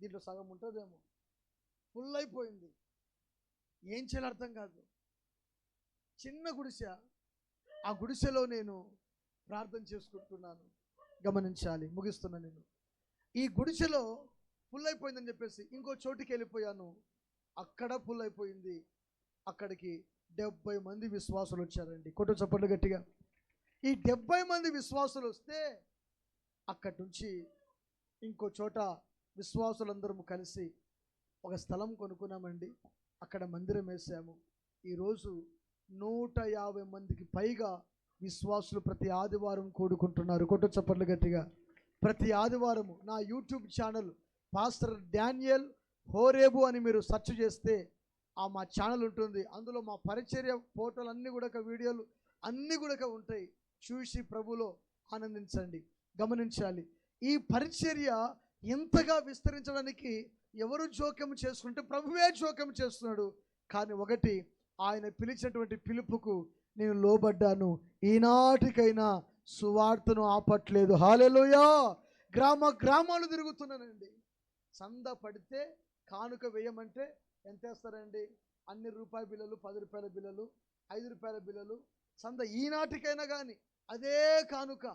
దీంట్లో సగం ఉంటుందేమో, ఫుల్ అయిపోయింది. ఏం చేయాలో అర్థం కాదు. చిన్న గుడిసె, ఆ గుడిసెలో నేను ప్రార్థన చేసుకుంటున్నాను. గమనించాలి, ముగిస్తున్నాను నేను. ఈ గుడిసెలో ఫుల్ అయిపోయిందని చెప్పేసి ఇంకో చోటికి వెళ్ళిపోయాను. అక్కడ ఫుల్ అయిపోయింది. అక్కడికి 70 మంది విశ్వాసులు వచ్చారండి. కొట్టు చప్పట్లు గట్టిగా. ఈ 70 మంది విశ్వాసులు వస్తే అక్కడి నుంచి ఇంకో చోట విశ్వాసులందరము కలిసి ఒక స్థలం కొనుక్కున్నామండి. అక్కడ మందిరం వేసాము. ఈరోజు 150 మందికి పైగా విశ్వాసులు ప్రతి ఆదివారం కూడుకుంటున్నారు. కొట్టు చప్పట్లు గట్టిగా. ప్రతి ఆదివారము నా YouTube channel pastor Daniel Horeb అని మీరు సెర్చ్ చేస్తే మా ఛానల్ ఉంటుంది. అందులో మా పరిచర్య ఫోటోలు అన్నీ కూడా, వీడియోలు అన్నీ కూడా ఉంటాయి. చూసి ప్రభులో ఆనందించండి. గమనించాలి, ఈ పరిచర్య ఎంతగా విస్తరించడానికి ఎవరు జోక్యం చేసుకుంటే ప్రభువే జోక్యం చేస్తున్నాడు. కానీ ఒకటి, ఆయన పిలిచినటువంటి పిలుపుకు నేను లోబడ్డాను. ఈనాటికైనా సువార్తను ఆపట్లేదు. హల్లెలూయా. గ్రామాలు తిరుగుతున్నానండి. సంద పడితే కానుక వేయమంటే ఎంత వేస్తారండి? అన్ని రూపాయి బిల్లలు, 10 రూపాయల బిల్లలు, 5 రూపాయల బిల్లలు. సంద ఈనాటికైనా కానీ అదే కానుక.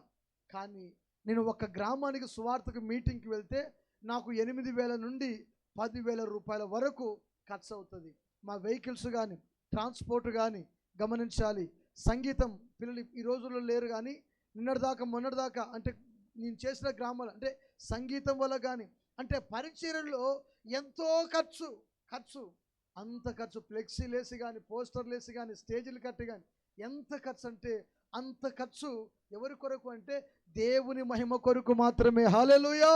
కానీ నేను ఒక గ్రామానికి సువార్తకు మీటింగ్కి వెళ్తే నాకు 8,000 నుండి 10,000 రూపాయల వరకు ఖర్చు అవుతుంది. మా వెహికల్స్ కానీ, ట్రాన్స్పోర్ట్ కానీ. గమనించాలి, సంగీతం పిల్లలు ఈ రోజుల్లో లేరు, కానీ మొన్నటిదాకా అంటే నేను చేసిన గ్రామాలు అంటే సంగీతం వల్ల కానీ, అంటే పరిచర్యలో ఎంతో ఖర్చు. అంత ఖర్చు, ఫ్లెక్సీలు వేసి కానీ, పోస్టర్లు వేసి కానీ, స్టేజీలు కట్టి కానీ, ఎంత ఖర్చు అంటే అంత ఖర్చు. ఎవరి కొరకు అంటే దేవుని మహిమ కొరకు మాత్రమే. హల్లెలూయా.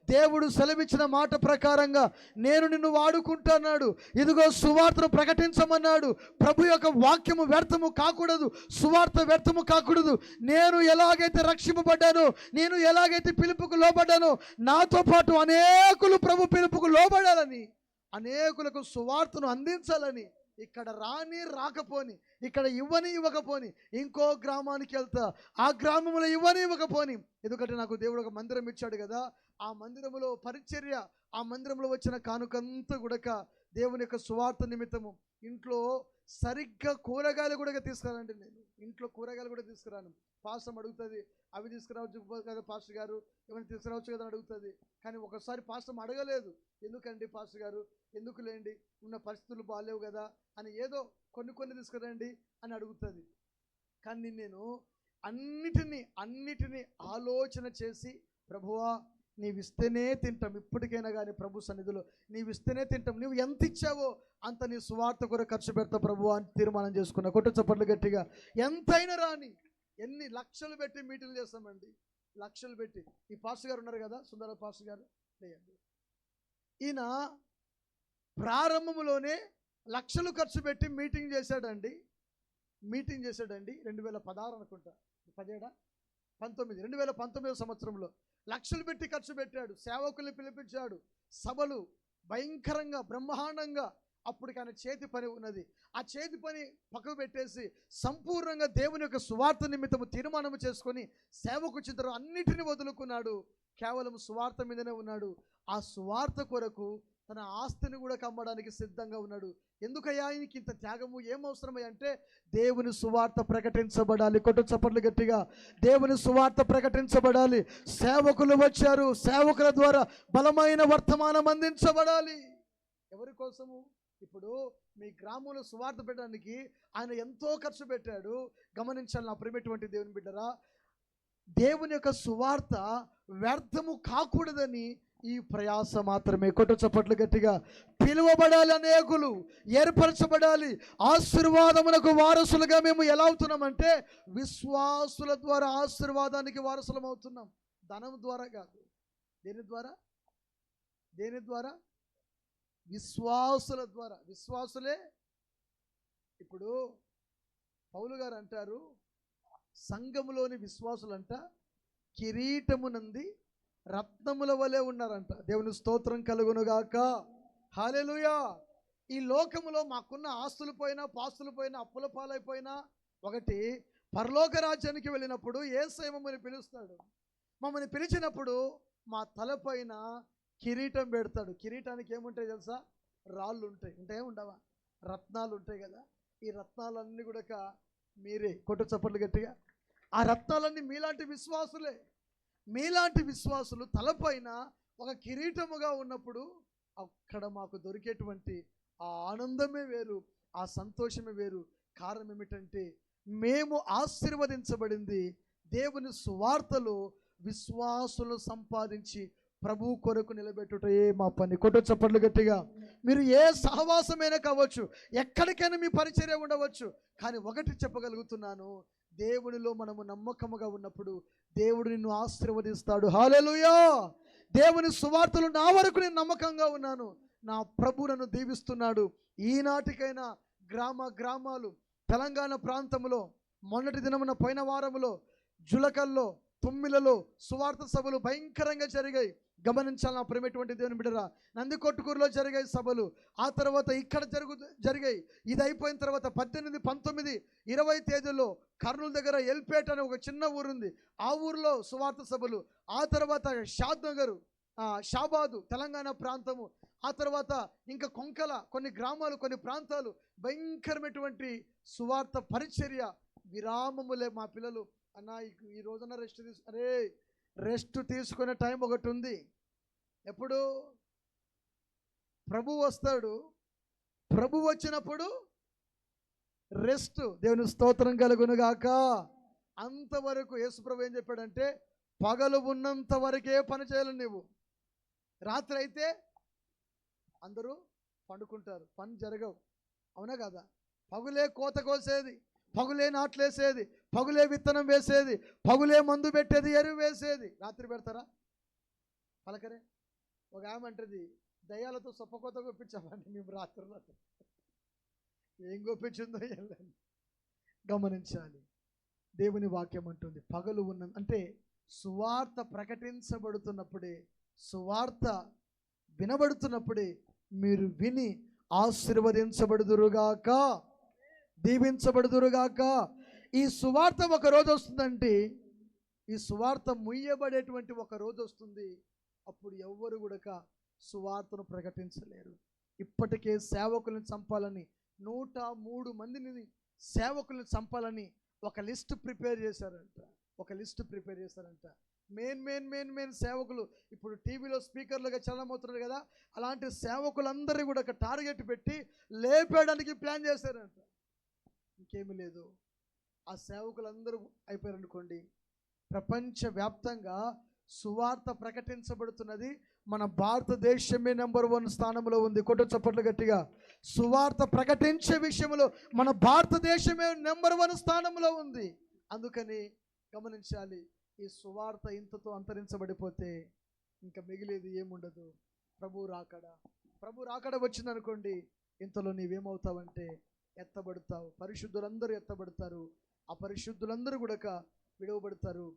దేవుడు సెలవిచ్చిన మాట ప్రకారంగా నేను నిన్ను వాడుకుంటున్నాడు. ఇదిగో సువార్తను ప్రకటించమన్నాడు. ప్రభు యొక్క వాక్యము వ్యర్థము కాకూడదు, సువార్త వ్యర్థము కాకూడదు. నేను ఎలాగైతే రక్షింపబడ్డానో, నేను ఎలాగైతే పిలుపుకు లోబడ్డానో, నాతో పాటు అనేకులు ప్రభు పిలుపుకు లోబడాలని, అనేకులకు సువార్తను అందించాలని, ఇక్కడ రాకపోని, ఇక్కడ ఇవ్వకపోని ఇంకో గ్రామానికి వెళ్తా, ఆ గ్రామంలో ఇవ్వకపోని. ఎందుకంటే నాకు దేవుడు ఒక మందిరం ఇచ్చాడు కదా. ఆ మందిరంలో పరిచర్య, ఆ మందిరంలో వచ్చిన కానుకంతా కూడా దేవుని యొక్క సువార్త నిమిత్తము. ఇంట్లో సరిగ్గా కూరగాయలు కూడా తీసుకురానండి. నేను ఇంట్లో కూరగాయలు కూడా తీసుకురాను. పాస్టర్ అడుగుతుంది, అవి తీసుకురావచ్చు కదా పాస్టర్ గారు, ఏమైనా తీసుకురావచ్చు కదా అని అడుగుతుంది. కానీ ఒకసారి పాస్టర్ అడగలేదు, ఎందుకండి పాస్టర్ గారు, ఎందుకు లేండి, ఉన్న పరిస్థితులు బాగాలేవు కదా అని, ఏదో కొన్ని తీసుకురండి అని అడుగుతుంది. కానీ నేను అన్నిటినీ ఆలోచన చేసి, ప్రభువా నీవిస్తేనే తింటాం, ఇప్పటికైనా కానీ ప్రభు సన్నిధిలో నీవిస్తేనే తింటాం, నువ్వు ఎంత ఇచ్చావో అంత నీ సువార్త కొరకు ఖర్చు పెడతా ప్రభువా అని తీర్మానం చేసుకున్నా. కొట్టు చప్పట్లు గట్టిగా. ఎంతైనా రాని, ఎన్ని లక్షలు పెట్టి మీటింగ్లు చేస్తామండి, లక్షలు పెట్టి. ఈ పాస్టర్ గారు ఉన్నారు కదా, సుందర పాస్టర్ గారు, లేదండి, ఈయన ప్రారంభంలోనే లక్షలు ఖర్చు పెట్టి మీటింగ్ చేశాడండి. 2016 అనుకుంటా, 2019 సంవత్సరంలో లక్షలు పెట్టి ఖర్చు పెట్టాడు. సేవకుల్ని పిలిపించాడు. సభలు భయంకరంగా బ్రహ్మాండంగా అప్పటికి ఆయన చేతి పని ఉన్నది. ఆ చేతి పని పక్కకు పెట్టేసి సంపూర్ణంగా దేవుని యొక్క సువార్త నిమిత్తము తీర్మానం చేసుకొని సేవకు చిత్రం అన్నిటిని వదులుకున్నాడు. కేవలం సువార్త మీదనే ఉన్నాడు. ఆ సువార్త కొరకు తన ఆస్తిని కూడా కమ్మడానికి సిద్ధంగా ఉన్నాడు. ఎందుకయ్యా ఆయనకి ఇంత త్యాగము ఏం అవసరమయ్యా అంటే దేవుని సువార్త ప్రకటించబడాలి. కొట్టు చప్పట్లు గట్టిగా. దేవుని సువార్త ప్రకటించబడాలి. సేవకులు వచ్చారు, సేవకుల ద్వారా బలమైన వర్తమానం అందించబడాలి. ఎవరి కోసము? ఇప్పుడు మీ గ్రామంలో సువార్త పెట్టడానికి ఆయన ఎంతో ఖర్చు పెట్టాడు. గమనించాలి నా ప్రియమైనటువంటి దేవుని బిడ్డరా. దేవుని యొక్క సువార్త వ్యర్థము కాకూడదని ఈ ప్రయాస మాత్రమే. కొట్టు చప్పట్లు గట్టిగా. పిలువబడాలి, అనేకులు ఏర్పరచబడాలి. ఆశీర్వాదమునకు వారసులుగా మేము ఎలా అవుతున్నామంటే విశ్వాసుల ద్వారా ఆశీర్వాదానికి వారసులం అవుతున్నాం. ధనం ద్వారా కాదు. దేని ద్వారా? దేని ద్వారా? విశ్వాసుల ద్వారా. విశ్వాసులే. ఇప్పుడు పౌలు గారు అంటారు, సంఘములోని విశ్వాసులంట కిరీటమునంది రత్నముల వలె ఉన్నారంట. దేవుని స్తోత్రం కలుగునుగాక. హల్లెలూయా. ఈ లోకములో మాకున్న ఆస్తులు పోయినా, పాస్తులు పోయినా, అప్పుల పాలైపోయినా ఒకటి, పరలోక రాజ్యానికి వెళ్ళినప్పుడు యేసయ్య మమ్మల్ని పిలుస్తాడు. మమ్మల్ని పిలిచినప్పుడు మా తలపైన కిరీటం పెడతాడు. కిరీటానికి ఏముంటాయి తెలుసా? రాళ్ళు ఉంటాయి. ఉంటాయే ఉండవా? రత్నాలు ఉంటాయి కదా. ఈ రత్నాలన్నీ కూడా మీరే. కొట్టు చప్పట్లు గట్టిగా. ఆ రత్నాలన్నీ మీలాంటి విశ్వాసులే. మీలాంటి విశ్వాసులు తలపైన ఒక కిరీటముగా ఉన్నప్పుడు అక్కడ మాకు దొరికేటువంటి ఆ ఆనందమే వేరు, ఆ సంతోషమే వేరు. కారణం ఏమిటంటే మేము ఆశీర్వదించబడింది దేవుని సువార్తలో విశ్వాసులు సంపాదించి ప్రభు కొరకు నిలబెట్టుటయే మా పని. కొట్టు చప్పట్లు గట్టిగా. మీరు ఏ సహవాసమైనా కావచ్చు, ఎక్కడికైనా మీ పరిచర్య ఉండవచ్చు, కానీ ఒకటి చెప్పగలుగుతున్నాను, దేవునిలో మనము నమ్మకముగా ఉన్నప్పుడు దేవుడు నిన్ను ఆశీర్వదిస్తాడు. హల్లెలూయా. దేవుని సువార్తలు నా వరకు నేను నమ్మకంగా ఉన్నాను. నా ప్రభు నన్ను దీవిస్తున్నాడు. ఈనాటికైనా గ్రామాలు తెలంగాణ ప్రాంతంలో మొన్నటి దినమున పోయిన వారములో జులకల్లో, తుమ్మిలలో సువార్త సభలు భయంకరంగా జరిగాయి. గమనించాలి నా ప్రేమటువంటి దేవుని బిడ్డరా. నందికొట్కూరులో జరిగాయి సభలు. ఆ తర్వాత ఇక్కడ జరిగాయి. ఇది అయిపోయిన తర్వాత 18, 19, 20 తేదీల్లో కర్నూలు దగ్గర ఎల్పేట అనే ఒక చిన్న ఊరుంది. ఆ ఊరిలో సువార్త సభలు. ఆ తర్వాత షాద్ నగరు, షాబాదు తెలంగాణ ప్రాంతము. ఆ తర్వాత ఇంకా కొంకల కొన్ని గ్రామాలు, కొన్ని ప్రాంతాలు భయంకరమైనటువంటి సువార్త పరిచర్య. విరామములే. మా పిల్లలు అన్న ఈ రోజున రెస్ట్ తీసుకునే టైం ఒకటి ఉంది. ఎప్పుడు? ప్రభు వస్తాడు. ప్రభు వచ్చినప్పుడు రెస్ట్. దేవుని స్తోత్రం కలుగునుగాక. అంతవరకు యేసుప్రభు ఏం చెప్పాడంటే పగలు ఉన్నంత వరకే పని చేయాలి నువ్వు. రాత్రి అయితే అందరూ పండుకుంటారు, పని జరగవు. అవునా కదా? పగులే కోత కోసేది, పగులే నాట్లేసేది, పగులే విత్తనం వేసేది, పగులే మందు పెట్టేది, ఎరువు వేసేది. రాత్రి పెడతారా? పలకరే. ఒక ఆమె అంటది, దయ్యాలతో సొప్పకోత గొప్పించామండి మేము రాత్రులతో. ఏం గొప్పించిందో వెళ్ళండి. గమనించాలి. దేవుని వాక్యం అంటుంది పగలు ఉన్న అంటే సువార్త ప్రకటించబడుతున్నప్పుడే, సువార్త వినబడుతున్నప్పుడే మీరు విని ఆశీర్వదించబడుదురుగాక, దీవించబడుదురుగాక. ఈ సువార్త ఒక రోజు వస్తుందంటే, ఈ సువార్త ముయ్యబడేటువంటి ఒక రోజు వస్తుంది. అప్పుడు ఎవ్వరు కూడా సువార్తను ప్రకటించలేరు. ఇప్పటికే సేవకులను చంపాలని 103 మందిని సేవకులను చంపాలని ఒక లిస్ట్ ప్రిపేర్ చేశారంట. మెయిన్ సేవకులు ఇప్పుడు టీవీలో స్పీకర్లుగా చలనమవుతున్నారు కదా, అలాంటి సేవకులందరూ కూడా ఒక టార్గెట్ పెట్టి లేపేయడానికి ప్లాన్ చేశారంట. ఇంకేమీ లేదు. ఆ సేవకులందరూ అయిపోయారనుకోండి, ప్రపంచవ్యాప్తంగా సువార్త ప్రకటించబడుతున్నది. మన భారతదేశమే నెంబర్ 1 స్థానంలో ఉంది. కొట్టు చప్పట్లు గట్టిగా. సువార్త ప్రకటించే విషయంలో మన భారతదేశమే నెంబర్ 1 స్థానంలో ఉంది. అందుకని గమనించాలి, ఈ సువార్త ఇంతతో అంతరించబడిపోతే ఇంకా మిగిలేది ఏముండదు. ప్రభు రాకడ వచ్చిందనుకోండి, ఇంతలో నీవేమవుతావంటే ఎత్తబడతావు. పరిశుద్ధులందరూ ఎత్తబడతారు. ఆ పరిశుద్ధులందరూ కూడా విడవబడతారు.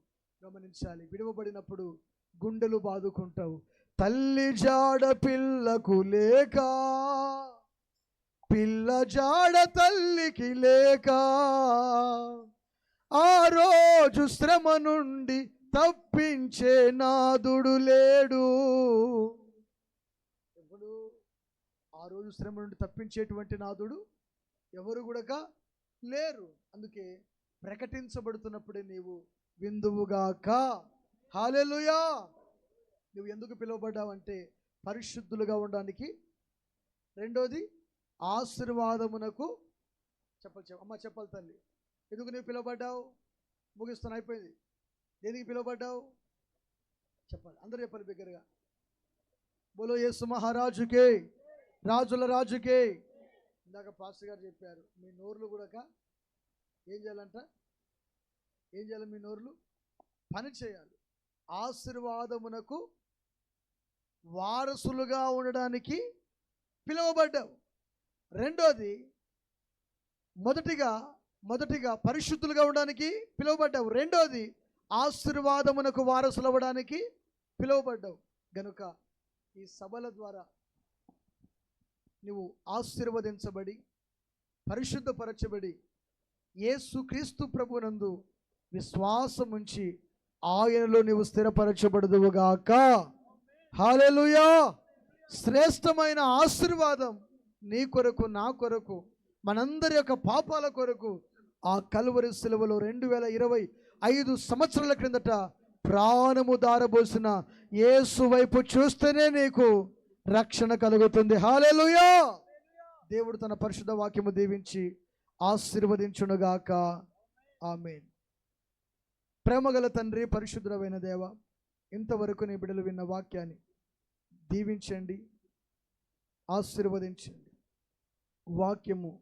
గమనించాలి. విడవబడినప్పుడు గుండెలు బాదుకుంటావు. తల్లి జాడ పిల్లకు లేక పిల్ల జాడ తల్లికి లేక ఆ రోజు శ్రమ నుండి తప్పించే నాదుడు లేడు. ఎవడు ఆ రోజు శ్రమ నుండి తప్పించేటువంటి నాదుడు ఎవరు కూడా లేరు. అందుకే ప్రకటించబడుతున్నప్పుడే నీవు విందువుగాక. హల్లెలూయా. నువ్వు ఎందుకు పిలువబడ్డావంటే పరిశుద్ధులుగా ఉండడానికి, రెండోది ఆశీర్వాదమునకు. అమ్మ చెప్పాలి తల్లి, ఎందుకు నువ్వు పిలువబడ్డావు? ముగిస్తాను, అయిపోయింది. దేనికి పిలువబడ్డావు చెప్పాలి, అందరూ చెప్పాలి బిగ్గరగా. బోలో యేసు మహారాజుకే, రాజుల రాజుకే. ఇందాక పాస్టర్ గారు చెప్పారు, మీ నోర్లు కూడా ఏం చేయాలంట? ఏం చేయాలి? మీ నోర్లు పని చేయాలి. ఆశీర్వాదమునకు వారసులుగా ఉండడానికి పిలువబడ్డావు. రెండోది, మొదటిగా పరిశుద్ధులుగా ఉండడానికి పిలువబడ్డావు. రెండోది, ఆశీర్వాదమునకు వారసులు అవ్వడానికి పిలువబడ్డావు. గనుక ఈ సభల ద్వారా నువ్వు ఆశీర్వదించబడి పరిశుద్ధపరచబడి యేసుక్రీస్తు ప్రభునందు విశ్వాసం ఉంచి ఆయనలో నీవు స్థిరపరచబడదువుగాక. హల్లెలూయా. శ్రేష్టమైన ఆశీర్వాదం నీ కొరకు, నా కొరకు, మనందరి యొక్క పాపాల కొరకు ఆ కలువరి శిలువలో 2025 సంవత్సరాల క్రిందట ప్రాణము దారబోసిన యేసు వైపు చూస్తేనే నీకు రక్షణ కలుగుతుంది. హల్లెలూయా. దేవుడు తన పరిశుద్ధ వాక్యము దీవించి ఆశీర్వదించునుగాక. ఆమేన్. ప్రేమగల తండ్రి, పరిశుద్ధమైన దేవ, ఇంతవరకు నీ బిడ్డలు విన్న వాక్యాన్ని దీవించండి, ఆశీర్వదించండి. వాక్యము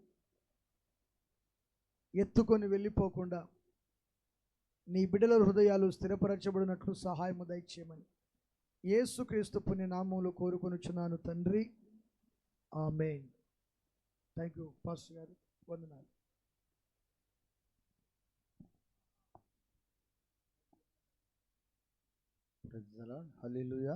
ఎత్తుకొని వెళ్ళిపోకుండా నీ బిడ్డల హృదయాలు స్థిరపరచబడినట్లు సహాయము దయచేయమని యేసుక్రీస్తు పుణ్యనామములో కోరుకొనుచున్నాను తండ్రి. ఆమేన్. థ్యాంక్ యూ పాస్టర్ గారు. వందనాలు. హల్లెలూయా.